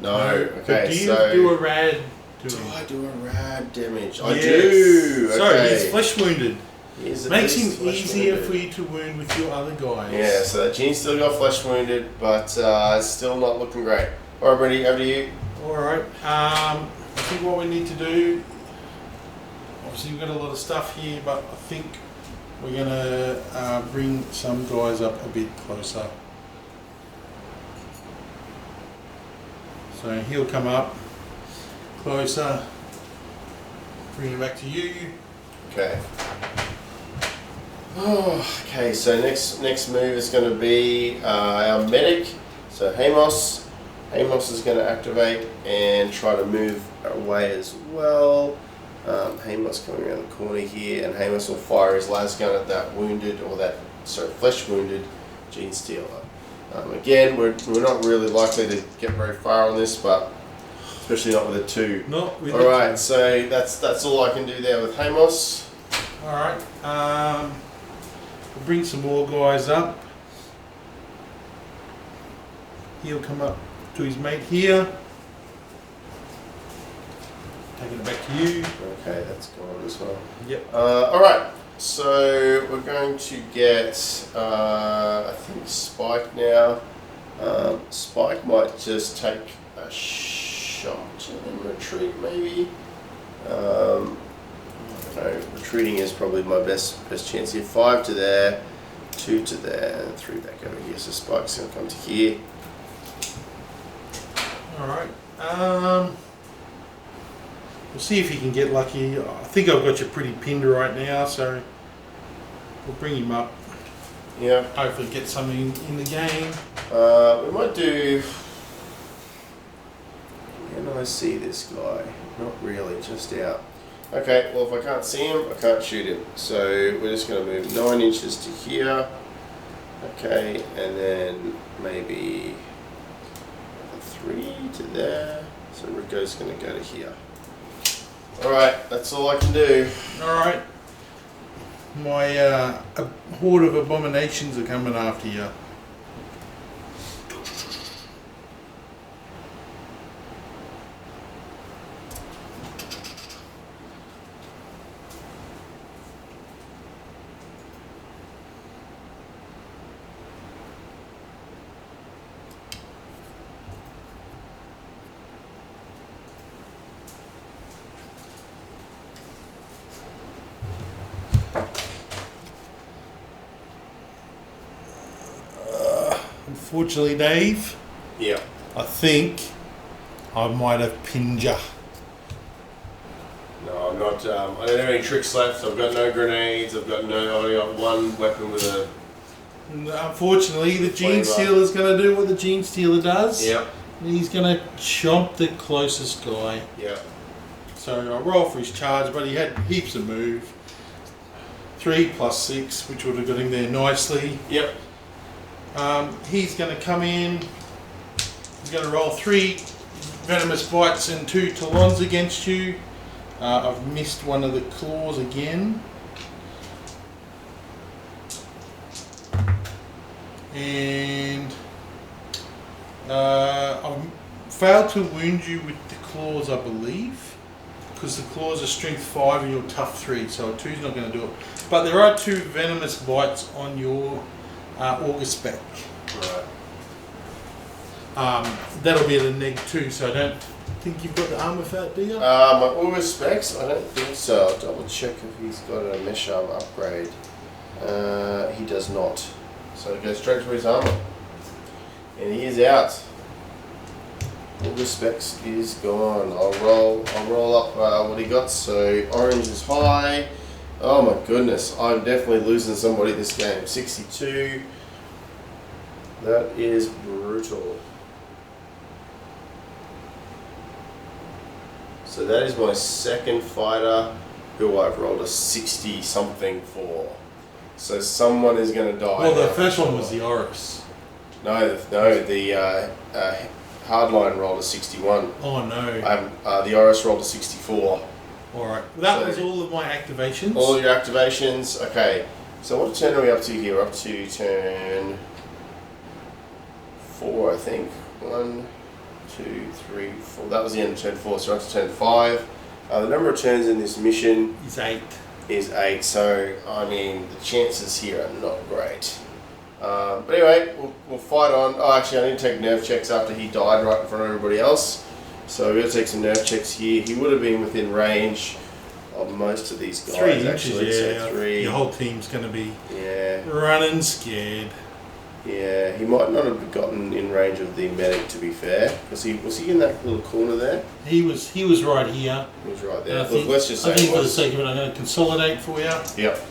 Speaker 1: No. Okay,
Speaker 2: do you
Speaker 1: so
Speaker 2: do a rad?
Speaker 1: Do I do a rad damage? I
Speaker 2: Yes.
Speaker 1: do. Okay.
Speaker 2: Sorry, he's flesh wounded. Makes him
Speaker 1: flesh
Speaker 2: easier
Speaker 1: wounded.
Speaker 2: for you to wound with your other guys.
Speaker 1: Yeah, so that gene still got flesh wounded, but still not looking great. Alright, Brady, over to you.
Speaker 2: Alright, I think what we need to do, obviously we've got a lot of stuff here, but I think we're going to bring some guys up a bit closer. So he'll come up closer, bring it back to you.
Speaker 1: Okay. Oh, okay, so next move is going to be our medic. So Hamos is going to activate and try to move away as well. Hamos coming around the corner here, and Hamos will fire his las gun at that flesh wounded gene stealer. Again, we're not really likely to get very far on this, but especially not with a 2.
Speaker 2: Not with
Speaker 1: all right, so that's all I can do there with Hamos.
Speaker 2: All right, we'll bring some more guys up. He'll come up to his mate here. Taking it back to you.
Speaker 1: Okay, that's gone as well.
Speaker 2: Yep.
Speaker 1: All right, so we're going to get I think Spike now. Spike might just take a shot and then retreat maybe. I don't know, retreating is probably my best chance here. 5 to there, 2 to there, and 3 back over here. So Spike's going to come to here.
Speaker 2: Alright, we'll see if he can get lucky. I think I've got you pretty pinned right now, so we'll bring him up.
Speaker 1: Yeah.
Speaker 2: Hopefully get something in the game.
Speaker 1: We might do... Can I see this guy? Not really, just out. Okay, well if I can't see him, I can't shoot him. So we're just going to move 9 inches to here. Okay, and then maybe 3 to there. So Rico's going to go to here. Alright, that's all I can do.
Speaker 2: Alright. My a horde of abominations are coming after you. Unfortunately, Dave,
Speaker 1: Yeah.
Speaker 2: I think I might have pinned you.
Speaker 1: No, I'm not. I don't have any tricks left. I've got no grenades. I've only got one weapon with a.
Speaker 2: Unfortunately, the Gene
Speaker 1: Flavor.
Speaker 2: Stealer's going to do what the Gene Stealer does.
Speaker 1: Yep.
Speaker 2: He's going to chomp the closest guy.
Speaker 1: Yep.
Speaker 2: So I roll for his charge, but he had heaps of move. 3 plus 6, which would have got him there nicely.
Speaker 1: Yep.
Speaker 2: He's going to come in. He's going to roll 3 venomous bites and 2 talons against you. I've missed one of the claws again. And I've failed to wound you with the claws, I believe, because the claws are strength 5 and you're tough 3, so a 2's not going to do it. But there are 2 venomous bites on your auger spec.
Speaker 1: Right.
Speaker 2: That'll be at a -2, so I don't think you've got the armor fat, do you?
Speaker 1: My auger specs, I don't think so. I'll double check if he's got a mesh armor upgrade. He does not. So it goes straight to his armor. And he is out. Auger specs is gone. I'll roll up what he got. So orange is high. Oh my goodness, I'm definitely losing somebody this game. 62. That is brutal. So that is my second fighter who I've rolled a 60 something for. So someone is going to die.
Speaker 2: Well, the
Speaker 1: now.
Speaker 2: first one was the Oris.
Speaker 1: No, the hardline rolled a 61.
Speaker 2: Oh no.
Speaker 1: The Oris rolled a 64.
Speaker 2: Alright, that
Speaker 1: So-
Speaker 2: was all of my activations.
Speaker 1: All your activations. Okay. So what turn are we up to here? We're up to turn 4, I think. 1, 2, 3, 4. That was the end of turn 4, so we're up to turn 5. The number of turns in this mission
Speaker 2: It's 8.
Speaker 1: is 8, so I mean the chances here are not great. But anyway, we'll fight on. Oh, actually, I need to take nerve checks after he died right in front of everybody else. So we're going to take some nerve checks here. He would have been within range of most of these guys.
Speaker 2: 3 inches,
Speaker 1: actually.
Speaker 2: yeah.
Speaker 1: So 3.
Speaker 2: Your whole team's going to be
Speaker 1: Yeah.
Speaker 2: running scared.
Speaker 1: Yeah, he might not have gotten in range of the medic, to be fair. Was he in that little corner there?
Speaker 2: He was right here.
Speaker 1: He was right
Speaker 2: And
Speaker 1: there.
Speaker 2: I think,
Speaker 1: Let's just say
Speaker 2: I think
Speaker 1: he
Speaker 2: for the
Speaker 1: was.
Speaker 2: sake of it, I'm going to consolidate for you.
Speaker 1: Yep.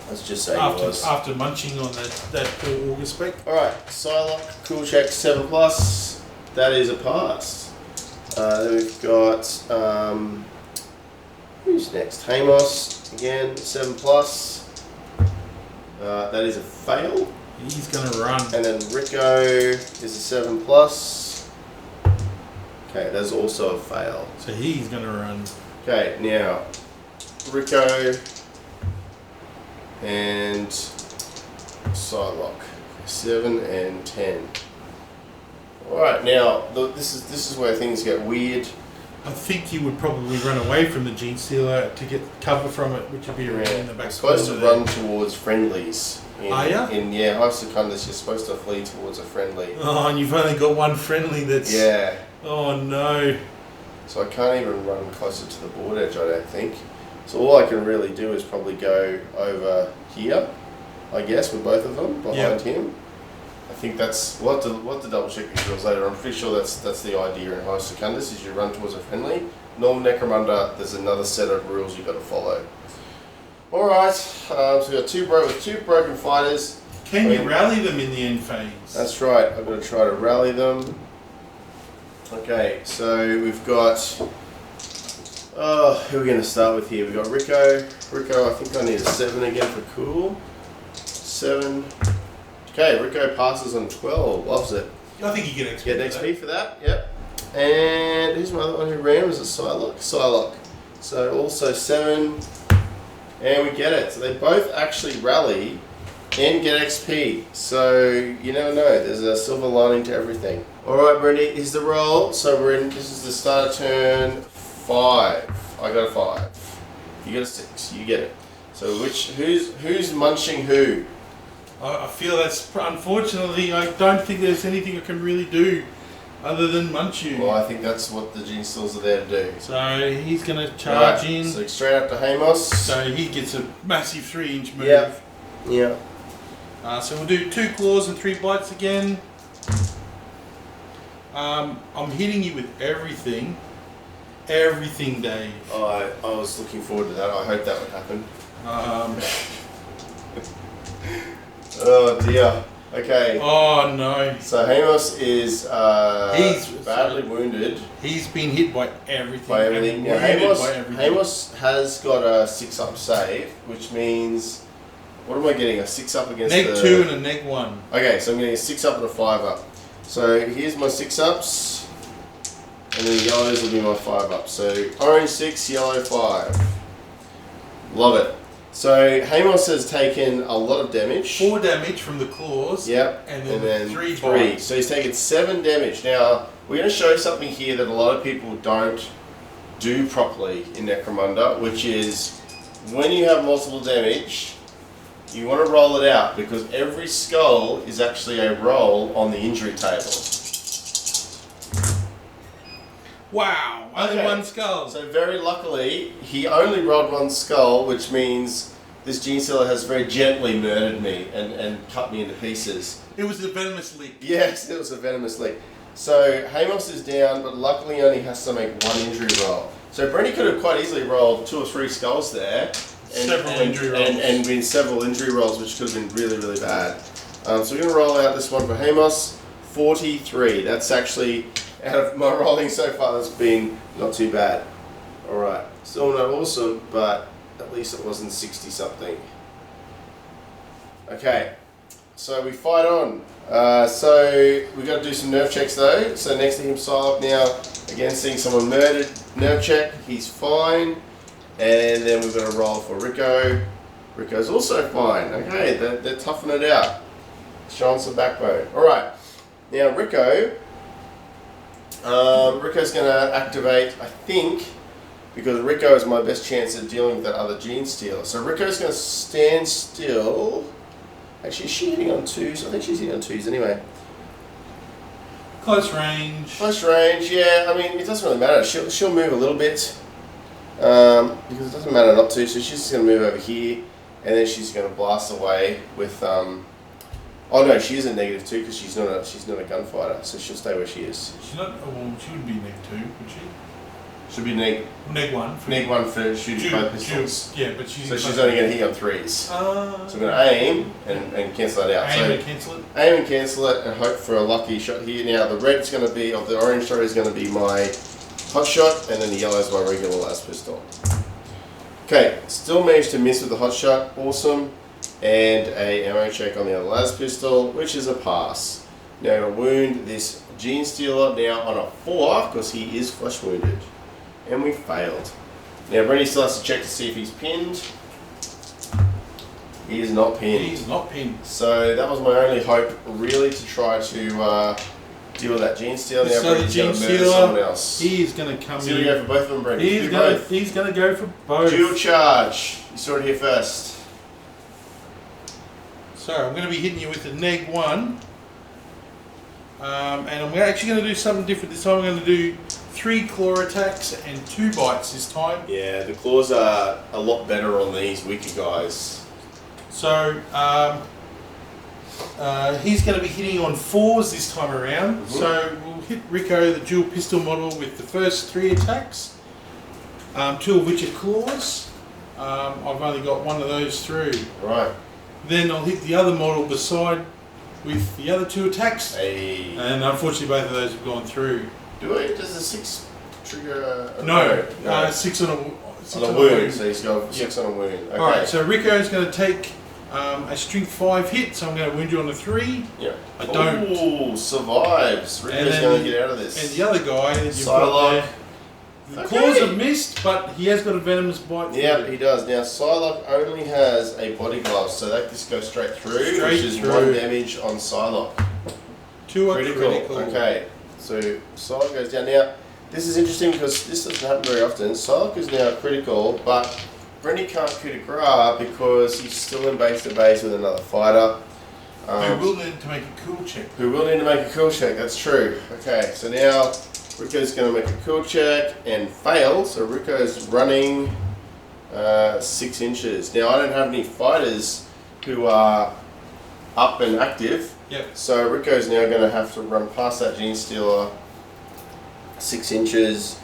Speaker 1: Let's just say he was.
Speaker 2: After munching on that poor auger spec.
Speaker 1: Alright, Psylocke, cool check 7+. That is a pass. Then we've got, who's next? Hamos, again, 7+. That is a fail.
Speaker 2: He's going to run.
Speaker 1: And then Rico is a 7+. Okay, that's also a fail.
Speaker 2: So he's going to run.
Speaker 1: Okay, now, Rico and Psylocke, 7 and 10. Alright, now, this is where things get weird.
Speaker 2: I think you would probably run away from the Gene Stealer to get cover from it, which would be around in the back.
Speaker 1: You're supposed to
Speaker 2: corner there.
Speaker 1: run towards friendlies.
Speaker 2: Are ya?
Speaker 1: In Hive Secundus, you're supposed to flee towards a friendly.
Speaker 2: Oh, and you've only got one friendly that's...
Speaker 1: Yeah.
Speaker 2: Oh no.
Speaker 1: So I can't even run closer to the board edge, I don't think. So all I can really do is probably go over here, I guess, with both of them behind him. I think that's we'll have to double check these rules later. I'm pretty sure that's the idea in Hive Secundus is you run towards a friendly. Normal Necromunda, there's another set of rules you've got to follow. Alright, so we've got two broken fighters.
Speaker 2: Can you rally them in the end phase?
Speaker 1: That's right. I'm going to try to rally them. Okay, so we've got. Oh, who are we going to start with here? We've got Rico. Rico, I think I need a 7 again for cool. 7. Okay, Rico passes on 12. Loves it.
Speaker 2: I think you get XP.
Speaker 1: Get an XP for that. Yep. And who's my other one who ran? Was it Psylocke? Psylocke. So also 7. And we get it. So they both actually rally and get XP. So you never know. There's a silver lining to everything. Alright, Brendy, here's the roll. So this is the start of turn 5. I got a 5. You got a 6. You get it. So who's munching who?
Speaker 2: I feel that's unfortunately. I don't think there's anything I can really do other than munch you.
Speaker 1: Well, I think that's what the Gene Steals are there to do.
Speaker 2: So he's going to charge
Speaker 1: right,
Speaker 2: in.
Speaker 1: So straight up to Hamos.
Speaker 2: So he gets a massive 3-inch move.
Speaker 1: Yep. Yeah.
Speaker 2: So we'll do 2 claws and 3 bites again. I'm hitting you with everything. Everything, Dave.
Speaker 1: I was looking forward to that. I hope that would happen. Oh dear. Okay.
Speaker 2: Oh no.
Speaker 1: So Hamos is
Speaker 2: He's
Speaker 1: badly wounded.
Speaker 2: He's been hit by everything.
Speaker 1: By everything. Now,
Speaker 2: By everything.
Speaker 1: Hamos has got a 6-up save, which means what am I getting? A 6-up against
Speaker 2: neg 2 and a neg 1.
Speaker 1: Okay, so I'm getting a 6-up and a 5-up. So here's my 6-ups, and then the yellows will be my 5-ups. So orange 6, yellow 5. Love it. So Hamos has taken a lot of damage.
Speaker 2: 4 damage from the claws.
Speaker 1: Yep.
Speaker 2: And then 3
Speaker 1: bites. So he's taken 7 damage. Now, we're going to show something here that a lot of people don't do properly in Necromunda, which is when you have multiple damage, you want to roll it out because every skull is actually a roll on the injury table.
Speaker 2: Wow, only 1 skull.
Speaker 1: So very luckily, he only rolled 1 skull, which means this Gene Stealer has very gently murdered me and cut me into pieces.
Speaker 2: It was a venomous lick.
Speaker 1: Yes, it was a venomous lick. So Hamos is down, but luckily only has to make 1 injury roll. So Brenny could have quite easily rolled 2 or 3 skulls there.
Speaker 2: Injury rolls.
Speaker 1: And been several injury rolls, which could have been really, really bad. So we're going to roll out this one for Hamos. 43. That's actually, out of my rolling so far, that's been not too bad. Alright, still not awesome, but at least it wasn't 60 something. Okay, so we fight on. So we got to do some nerve checks though. So next to him, Psylocke now, again seeing someone murdered. Nerve check, he's fine. And then we've got to roll for Rico. Rico's also fine. Okay, they're toughing it out. Showing some backbone. Alright, now Rico. Rico's going to activate, I think, because Rico is my best chance at dealing with that other Gene Stealer. So Rico's going to stand still. Actually, is she hitting on 2s? I think she's hitting on 2s anyway.
Speaker 2: Close range.
Speaker 1: Close range, yeah. I mean, it doesn't really matter. She'll move a little bit. Because it doesn't matter not to, so she's just going to move over here, and then she's going to blast away with, oh no, she is a -2 because she's not a gunfighter, so she'll stay where she is.
Speaker 2: She's not, well, she would be neg 2, would she?
Speaker 1: She'll be neg
Speaker 2: 1.
Speaker 1: Neg 1 for shooting both pistols.
Speaker 2: Yeah, but she's...
Speaker 1: So she's only going to hit on 3s. So I'm going to aim and cancel that out.
Speaker 2: Aim and cancel it?
Speaker 1: Aim and cancel it and hope for a lucky shot here. Now the red's going to be, of the orange, sorry, is going to be my hot shot, and then the yellow is my regular las pistol. Okay, still managed to miss with the hot shot, awesome, and a ammo check on the other las pistol, which is a pass. Now I'm going to wound this Gene Stealer now on a 4 because he is flesh wounded, and we failed. Now Brenny still has to check to see if he's pinned. He is not pinned.
Speaker 2: He's not pinned.
Speaker 1: So that was my only hope, really, to try to deal with that Gene Stealer. Now
Speaker 2: So the
Speaker 1: Brenny's
Speaker 2: Gene
Speaker 1: going to murder
Speaker 2: Stealer,
Speaker 1: someone else.
Speaker 2: he's going to come
Speaker 1: So
Speaker 2: in.
Speaker 1: you go for both of them, Brenny.
Speaker 2: He's going to go for both.
Speaker 1: Dual charge. You saw it here first.
Speaker 2: So I'm going to be hitting you with a neg 1. And I'm actually going to do something different this time. I'm going to do 3 claw attacks and 2 bites this time.
Speaker 1: Yeah, the claws are a lot better on these weaker guys.
Speaker 2: So he's going to be hitting on 4s this time around.
Speaker 1: Mm-hmm.
Speaker 2: So we'll hit Rico, the dual pistol model, with the first 3 attacks, 2 of which are claws. I've only got 1 of those through.
Speaker 1: Right.
Speaker 2: Then I'll hit the other model beside with the other 2 attacks.
Speaker 1: Hey.
Speaker 2: And unfortunately both of those have gone through.
Speaker 1: Does the 6 trigger?
Speaker 2: No. 6 on a wound.
Speaker 1: So he's got 6 on a wound. Okay.
Speaker 2: Alright, so Rico's going to take a strength 5 hit, so I'm going to wound you on a 3.
Speaker 1: Yeah.
Speaker 2: I don't.
Speaker 1: Ooh, survives. Rico's going to get out of this.
Speaker 2: And the other guy that you've got there, the claws have missed, but he has got a venomous bite.
Speaker 1: Yeah, he does. Now, Psylocke only has a body glove, so that just goes straight through, which is 1 damage on Psylocke.
Speaker 2: 2 are critical.
Speaker 1: Okay, so Psylocke goes down. Now, this is interesting because this doesn't happen very often. Psylocke is now critical, but Brenny can't coup de grace because he's still in base to base with another fighter.
Speaker 2: Who will need to make a cool check.
Speaker 1: That's true. Okay, so now Rico's going to make a cool check and fail, so Rico's running 6 inches. Now, I don't have any fighters who are up and active, so Rico's now going to have to run past that Gene Stealer 6 inches.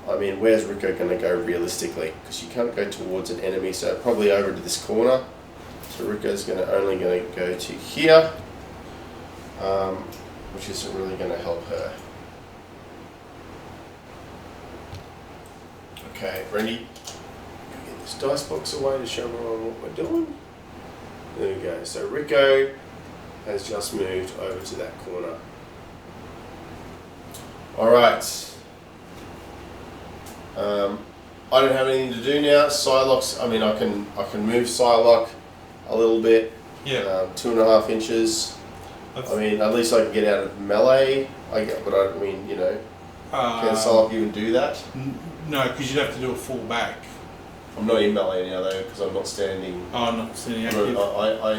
Speaker 1: I mean, where's Rico going to go realistically? Because you can't go towards an enemy, so probably over to this corner. So Rico's only going to go to here, which isn't really going to help her. Okay, Brendy, get this dice box away to show everyone what we're doing. There we go. So Rico has just moved over to that corner. Alright. I don't have anything to do now. Psylocke's, I mean, I can move Psylocke a little bit.
Speaker 2: Yeah.
Speaker 1: 2.5 inches. I mean, at least I can get out of melee. But I mean, you know, can Psylocke even do that?
Speaker 2: No, because you'd have to do a full back.
Speaker 1: I'm not in melee now though, because I'm not standing.
Speaker 2: Oh, I'm not standing active.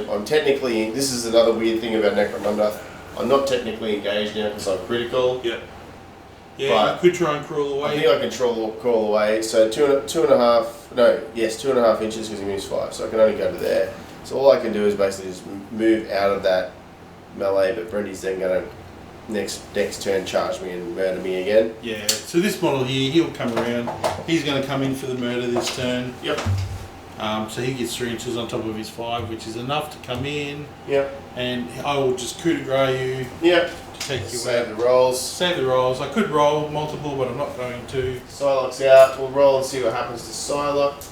Speaker 1: I'm technically. This is another weird thing about Necromunda. I'm not technically engaged now because I'm critical.
Speaker 2: Yeah. Yeah, you could try and crawl away.
Speaker 1: I think I can crawl away. So 2.5 inches because he moves 5. So I can only go to there. So all I can do is basically just move out of that melee. But Brendy's then going to next turn charge me and murder me again.
Speaker 2: Yeah. So this model here, he'll come around. He's going to come in for the murder this turn.
Speaker 1: Yep.
Speaker 2: So he gets 3 inches on top of his 5, which is enough to come in.
Speaker 1: Yep.
Speaker 2: And I will just coup de grace you.
Speaker 1: Yep.
Speaker 2: Take you
Speaker 1: Save the rolls.
Speaker 2: Save the rolls. I could roll multiple, but I'm not going to.
Speaker 1: Psylocke's out. We'll roll and see what happens to Psylocke.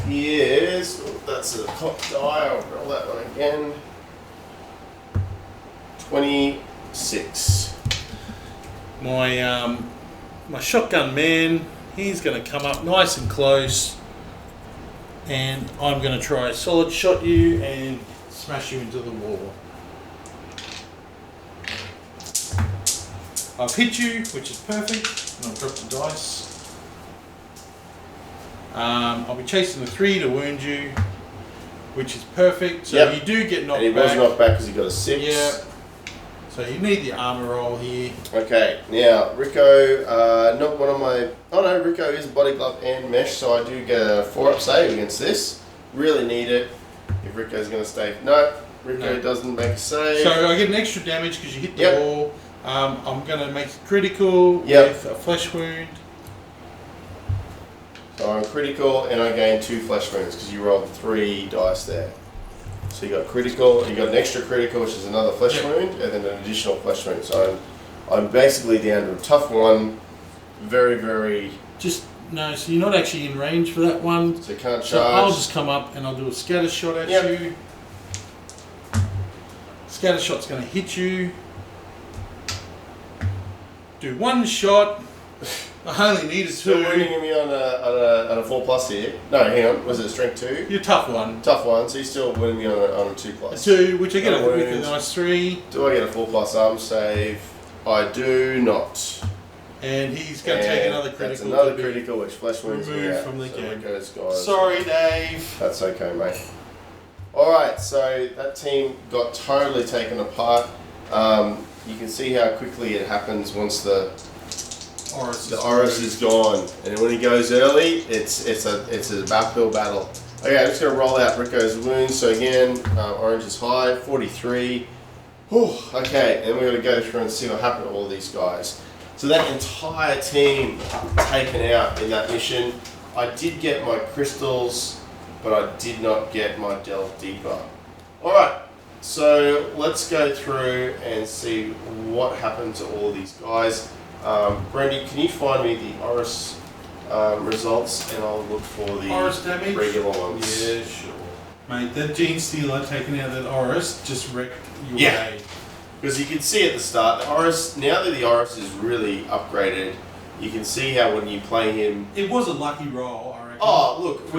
Speaker 1: He is. That's a top die. I'll roll that one again. 26.
Speaker 2: My shotgun man. He's going to come up nice and close, and I'm going to try solid shot you and smash you into the wall. I've hit you, which is perfect, and I'll drop the dice. I'll be chasing the 3 to wound you, which is perfect. So you do get knocked back.
Speaker 1: And he was knocked back because he got a 6.
Speaker 2: Yeah. So you need the armor roll here.
Speaker 1: Okay, now Rico, not one of my. Oh no, Rico is body glove and mesh, so I do get a 4-up save against this. Really need it. If Rico's going to stay. No, Rico doesn't make a save.
Speaker 2: So I get an extra damage because you hit the wall. I'm going to make it critical with a flesh wound.
Speaker 1: So I'm critical and I gain 2 flesh wounds because you rolled 3 dice there. So you got critical, you got an extra critical, which is another flesh wound, and then an additional flesh wound. So I'm basically down to a tough one. Very, very.
Speaker 2: No, so you're not actually in range for that one.
Speaker 1: So you can't charge.
Speaker 2: So I'll just come up and I'll do a scatter shot at you. Scatter shot's going to hit you. Do 1 shot. I only needed 2.
Speaker 1: Still winning me on a 4+ here. No, hang on. Was it a strength 2?
Speaker 2: You're a tough one.
Speaker 1: Tough one. So you're still winning me on a 2+.
Speaker 2: A 2, which I get with a nice 3.
Speaker 1: Do I get a 4+ arm save? I do not.
Speaker 2: And he's going to take another critical.
Speaker 1: That's another critical, which flesh wounds me out.
Speaker 2: From the game.
Speaker 1: Guys.
Speaker 2: Sorry, Dave.
Speaker 1: That's okay, mate. Alright, so that team got totally taken apart. You can see how quickly it happens once the Oris is gone. And when he goes early, it's a uphill battle. Okay, I'm just going to roll out Rico's wounds. So again, orange is high, 43. Whew, okay, and we're going to go through and see what happened to all these guys. So that entire team taken out in that mission. I did get my crystals, but I did not get my delve deeper. Alright, so let's go through and see what happened to all of these guys. Brandy, can you find me the Oris results, and I'll look for the
Speaker 2: Oris damage?
Speaker 1: regular ones.
Speaker 2: Yeah, sure. Mate, that Gene Stealer taking out that Oris just wrecked your day.
Speaker 1: Because you can see at the start, the Oris, now that the Oris is really upgraded, you can see how when you play him...
Speaker 2: It was a lucky roll, I reckon.
Speaker 1: Oh, look,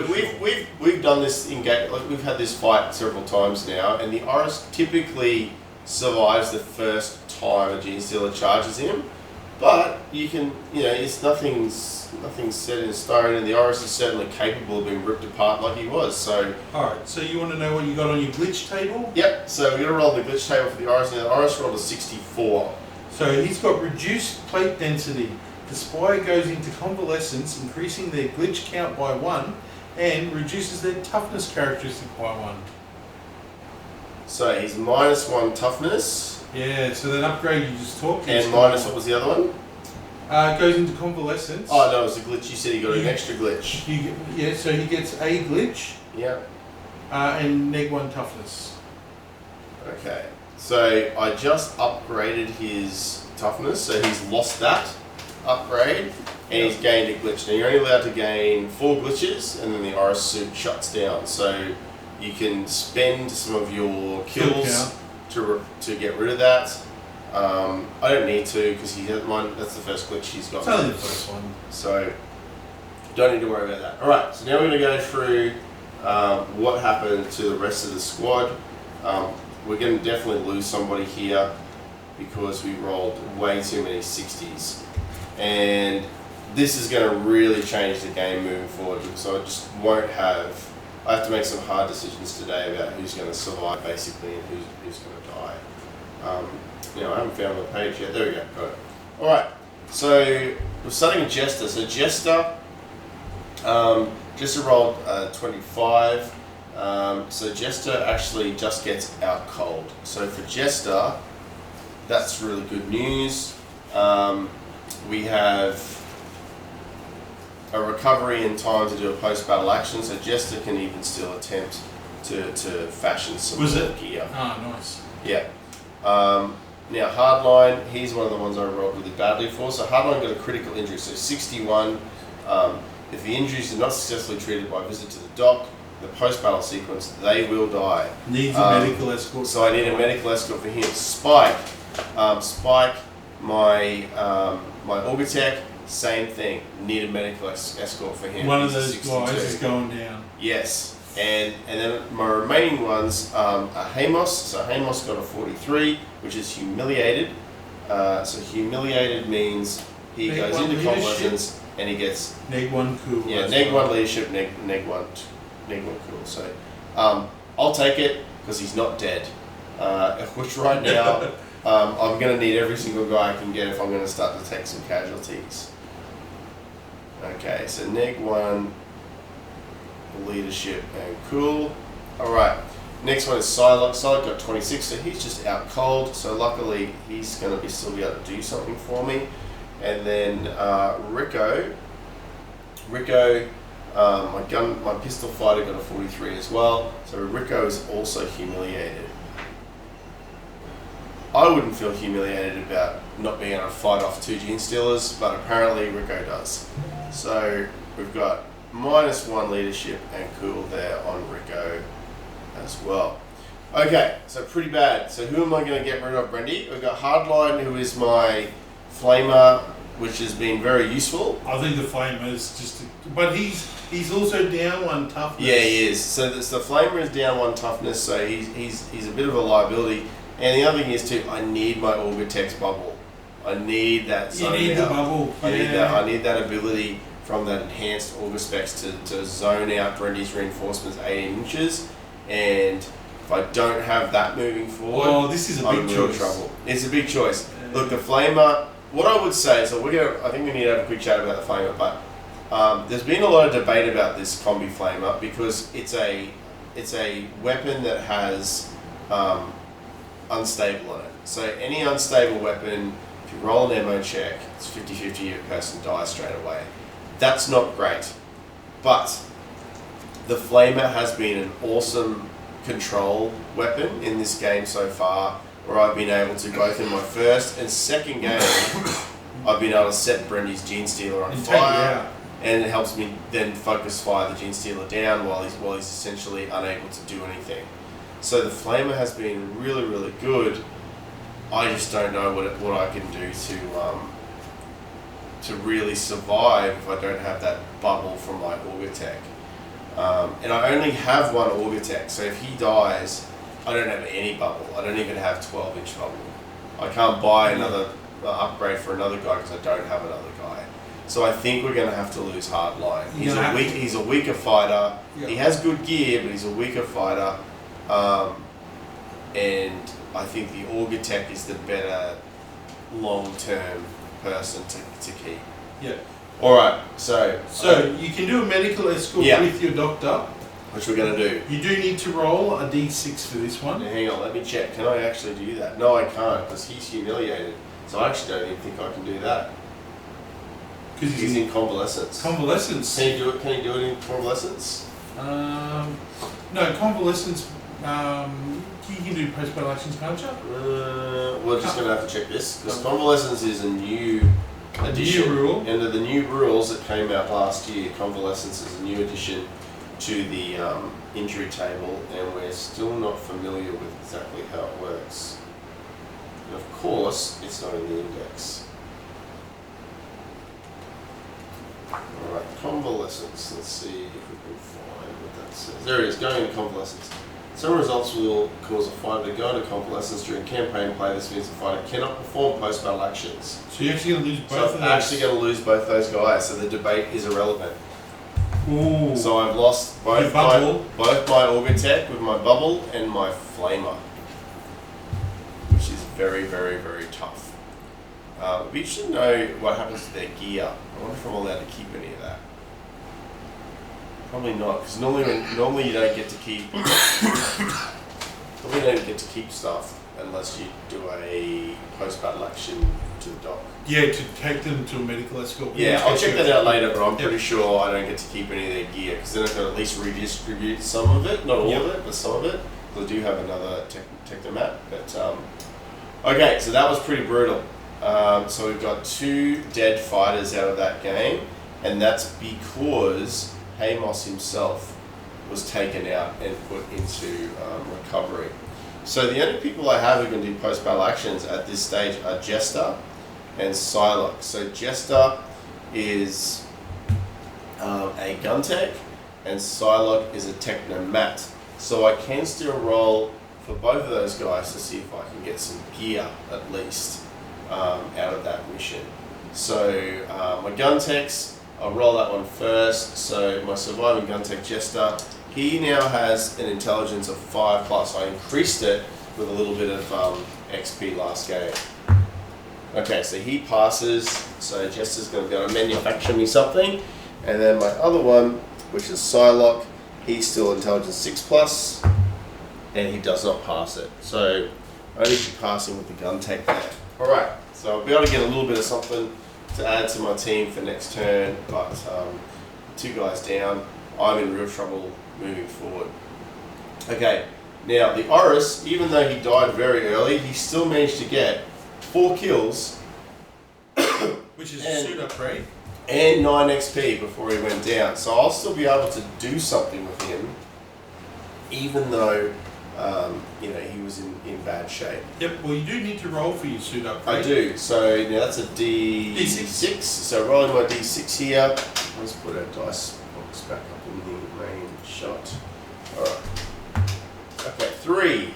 Speaker 1: we've done this in game, like we've had this fight several times now, and the Oris typically survives the first time a Gene Stealer charges him. But you can, it's nothing's set in stone, and the Oris is certainly capable of being ripped apart like he was. So,
Speaker 2: alright, so you want to know what you got on your glitch table?
Speaker 1: Yep. So we're gonna roll the glitch table for the Oris. Now the Oris rolled a 64.
Speaker 2: So he's got reduced plate density. The spy goes into convalescence, increasing their glitch count by 1, and reduces their toughness characteristic by 1.
Speaker 1: So he's -1 toughness.
Speaker 2: Yeah, so that upgrade you just talked about.
Speaker 1: And minus, what was the other one?
Speaker 2: Goes into convalescence.
Speaker 1: Oh no, it was a glitch. You said he got an extra glitch.
Speaker 2: So he gets a glitch.
Speaker 1: Yeah.
Speaker 2: And -1 toughness.
Speaker 1: Okay. So I just upgraded his toughness, so he's lost that upgrade, and he's gained a glitch. Now you're only allowed to gain 4 glitches, and then the Oris suit shuts down. So you can spend some of your kills to get rid of that. I don't need to, because he has mine. That's the first glitch he's got.
Speaker 2: It's only the first one.
Speaker 1: So don't need to worry about that. Alright, so now we're going to go through what happened to the rest of the squad. We're going to definitely lose somebody here because we rolled way too many 60s. And this is going to really change the game moving forward, because I just won't have... I have to make some hard decisions today about who's going to survive, basically, and who's going to die. I haven't found the page yet. There we go. Got it. Alright, so we're starting with Jester. So Jester rolled 25. So Jester actually just gets out cold. So for Jester, that's really good news. We have a recovery in time to do a post-battle action, so Jester can even still attempt to fashion some gear.
Speaker 2: Ah, nice.
Speaker 1: Yeah. Now Hardline, he's one of the ones I rolled really badly for. So Hardline got a critical injury, so 61. If the injuries are not successfully treated by a visit to the doc, the post-battle sequence, they will die.
Speaker 2: Needs a medical escort.
Speaker 1: So I need a medical escort for him. Spike, my Orbitech, same thing. Need a medical escort for him.
Speaker 2: One of those guys is going down.
Speaker 1: Yes. And then my remaining ones are Hamos. So Hamos got a 43, which is humiliated. So humiliated means he goes into convalescence and he gets
Speaker 2: -1 cool.
Speaker 1: Yeah, -1 leadership, -1 cool. So I'll take it because he's not dead. Which right now I'm going to need every single guy I can get if I'm going to start to take some casualties. Okay, so -1 leadership and cool. Alright, next one is Psylocke. Psylocke got 26, so he's just out cold. So luckily he's going to still be able to do something for me. And then Rico, my pistol fighter got a 43 as well. So Rico is also humiliated. I wouldn't feel humiliated about not being able to fight off 2 Gene Stealers, but apparently Rico does. So we've got -1 leadership and cool there on Rico as well. Okay, so pretty bad. So who am I going to get rid of, Brendy? We've got Hardline, who is my Flamer, which has been very useful.
Speaker 2: I think the Flamer is just... But he's also down 1 toughness.
Speaker 1: Yeah, he is. So the Flamer is down 1 toughness, so he's a bit of a liability. And the other thing is too, I need my Orbitex bubble. I need that.
Speaker 2: You need the bubble.
Speaker 1: I need that ability from that enhanced Augur specs to zone out Brendy's reinforcements 18 inches. And if I don't have that moving forward,
Speaker 2: this is a
Speaker 1: I'm
Speaker 2: big
Speaker 1: in real
Speaker 2: choice.
Speaker 1: trouble. It's a big choice. Look, the Flamer. What I would say, so I think we need to have a quick chat about the Flamer. But there's been a lot of debate about this Combi Flamer because it's a weapon that has unstable on it. So any unstable weapon, if you roll an ammo check, it's 50-50, your person dies straight away. That's not great. But the Flamer has been an awesome control weapon in this game so far, where I've been able to, both in my first and second game, I've been able to set Brendy's Gene Stealer on fire, and it helps me then focus fire the Gene Stealer down while he's essentially unable to do anything. So the Flamer has been really, really good. I just don't know what I can do to really survive if I don't have that bubble from my Augur Tech. And I only have one Augur Tech, so if he dies, I don't have any bubble. I don't even have 12-inch bubble. I can't buy another upgrade for another guy because I don't have another guy. So I think we're going to have to lose Hardline. He's a weaker fighter. Yeah. He has good gear, but he's a weaker fighter. And I think the Augur Tech is the better long-term person to keep.
Speaker 2: Yeah.
Speaker 1: Alright, so
Speaker 2: you can do a medical escort with your doctor.
Speaker 1: Which we're going to do.
Speaker 2: You do need to roll a d6 for this one.
Speaker 1: Hang on, let me check. Can I actually do that? No, I can't, because he's humiliated. So I actually don't even think I can do that. Because he's in convalescence.
Speaker 2: Convalescence.
Speaker 1: Can you do it in convalescence?
Speaker 2: No, convalescence. You can do post-battle actions, can't you?
Speaker 1: We're just going to have to check this, because convalescence is a new addition.
Speaker 2: New rule.
Speaker 1: Under the new rules that came out last year, convalescence is a new addition to the injury table, and we're still not familiar with exactly how it works. And of course, it's not in the index. Alright, convalescence. Let's see if we can find what that says. There it is, going into convalescence. Some results will cause a fighter to go into convalescence during campaign play. This means the fighter cannot perform post-battle actions.
Speaker 2: So you're actually going to lose both of those?
Speaker 1: I'm actually going to lose both those guys, so the debate is irrelevant.
Speaker 2: Ooh.
Speaker 1: So I've lost both my Augur Tech with my bubble and my Flamer, which is very, very, very tough. We should know what happens to their gear. I wonder if I'm allowed to keep any of that. Probably not, because normally you don't get to keep. Probably don't get to keep stuff unless you do a post-battle action to the dock.
Speaker 2: Yeah, to take them to a medical escort.
Speaker 1: Yeah, I'll check that out later, but I'm pretty sure I don't get to keep any of their gear, because then I can at least redistribute some of it, not all of it, but some of it. Because I do have another Technomat. But okay, so that was pretty brutal. So we've got 2 dead fighters out of that game, and that's because Hamos himself was taken out and put into recovery. So the only people I have who can do post-battle actions at this stage are Jester and Psylocke. So Jester is a gun tech, and Psylocke is a Technomat. So I can still roll for both of those guys to see if I can get some gear at least out of that mission. So my gun techs, I'll roll that one first. So my surviving gun tech Jester, he now has an intelligence of 5+. I increased it with a little bit of XP last game. Okay, so he passes, so Jester's going to be able to manufacture me something. And then my other one, which is Psylocke, he's still intelligence 6+, and he does not pass it. So only passing with the gun tech there. Alright, so I'll be able to get a little bit of something to add to my team for next turn, but 2 guys down, I'm in real trouble moving forward. Okay, now the Oris, even though he died very early, he still managed to get 4 kills,
Speaker 2: which is a suit upgrade,
Speaker 1: and 9 XP before he went down. So I'll still be able to do something with him, even though he was in bad shape.
Speaker 2: Yep. Well, you do need to roll for your suit upgrade.
Speaker 1: I do. So now that's a D6. So rolling my D6 here. Let's put our dice box back up in the main shot. All right. Okay, 3.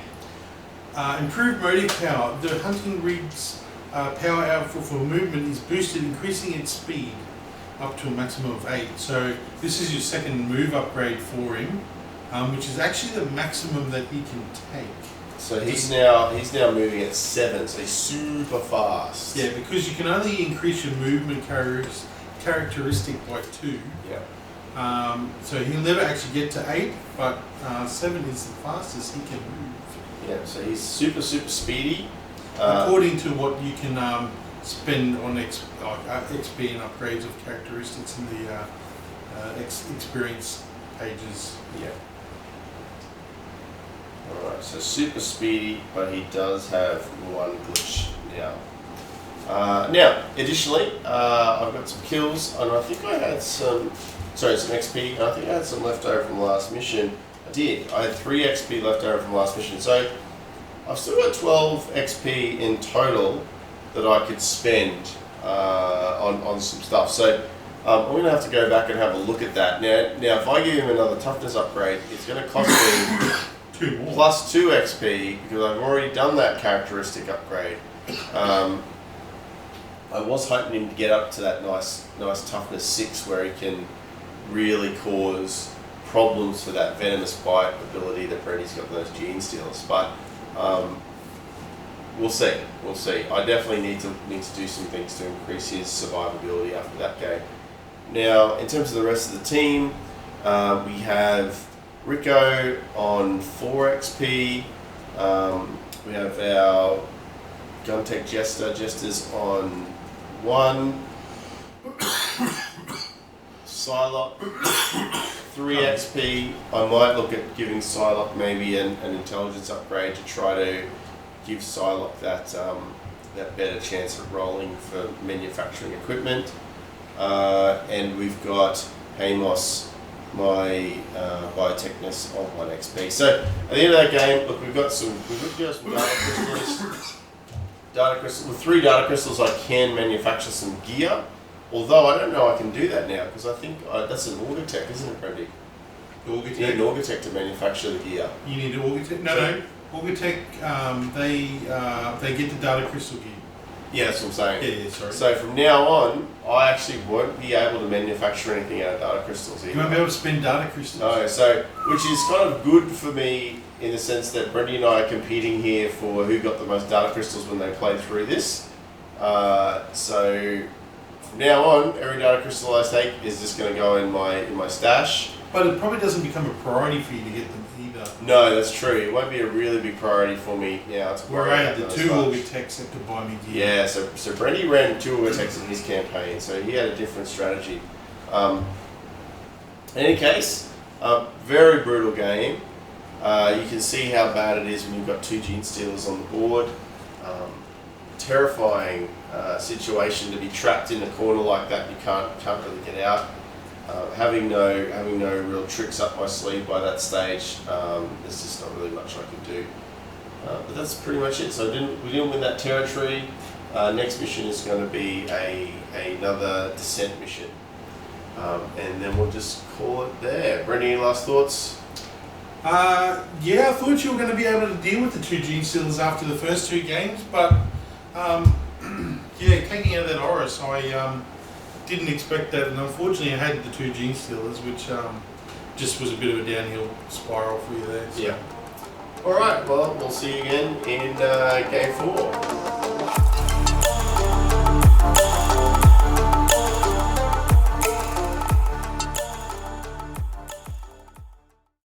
Speaker 2: Improved motive power. The hunting rig's power output for movement is boosted, increasing its speed up to a maximum of 8. So this is your second move upgrade for him, which is actually the maximum that he can take.
Speaker 1: So he's now moving at 7, so he's super fast.
Speaker 2: Yeah, because you can only increase your movement characteristic by 2.
Speaker 1: Yeah.
Speaker 2: So he'll never actually get to 8, but 7 is the fastest he can move.
Speaker 1: Yeah, so he's super speedy.
Speaker 2: According to what you can spend on XP and upgrades of characteristics in the experience pages.
Speaker 1: Yeah. Alright, so super speedy, but he does have one glitch now. Now, additionally, I've got some kills, and I think I had some XP, and I think I had some left over from the last mission. I did. I had 3 XP left over from the last mission, so I've still got 12 XP in total that I could spend on some stuff. So I'm going to have to go back and have a look at that. Now if I give him another toughness upgrade, it's going to cost me
Speaker 2: 2 more.
Speaker 1: plus 2 XP because I've already done that characteristic upgrade. I was hoping him to get up to that nice toughness 6 where he can really cause problems for that venomous bite ability that Brendy's got those gene steals, but we'll see. I definitely need to do some things to increase his survivability after that game. Now, in terms of the rest of the team, we have Rico on 4 XP. We have our Gun-Tech Jesters on 1. Psylocke 3 XP. I might look at giving Psylocke maybe an intelligence upgrade to try to give Psylocke that better chance of rolling for manufacturing equipment. And we've got Amos, my biotechnist, on 1 XP. So at the end of that game, look, we've got some data crystals. With 3 data crystals, I can manufacture some gear. Although I don't know I can do that now because I think that's an Augitech, isn't it, Brendy?
Speaker 3: Augitech?
Speaker 1: You need an Augitech to manufacture the gear.
Speaker 3: You need an Augitech? No. Augitech, they get the data crystal gear.
Speaker 1: Yeah, that's what I'm saying.
Speaker 3: Yeah, sorry.
Speaker 1: So from now on, I actually won't be able to manufacture anything out of data crystals either.
Speaker 3: You won't be able to spend data crystals.
Speaker 1: No, so which is kind of good for me in the sense that Brendy and I are competing here for who got the most data crystals when they played through this. So from now on, every data crystal I take is just going to go in my stash.
Speaker 3: But it probably doesn't become a priority for you to get them either.
Speaker 1: No, that's true. It won't be a really big priority for me now.
Speaker 3: Where I had the 2 Augitechs that could buy me gear.
Speaker 1: Yeah, so Brendy ran 2 Augitechs in his campaign, so he had a different strategy. In any case, very brutal game. You can see how bad it is when you've got 2 gene stealers on the board. Terrifying situation to be trapped in a corner like that. You can't really get out. Having no real tricks up my sleeve by that stage, there's just not really much I can do. But that's pretty much it. So we didn't win that territory. Next mission is going to be another descent mission, and then we'll just call it there. Brendan, any last thoughts?
Speaker 3: Yeah, I thought you were going to be able to deal with the 2 gene stealers after the first 2 games, but yeah, taking out that Oris, I didn't expect that, and unfortunately I had the 2 gene stealers, which just was a bit of a downhill spiral for you there. So.
Speaker 1: Yeah. Alright, well, we'll see you again in Game 4.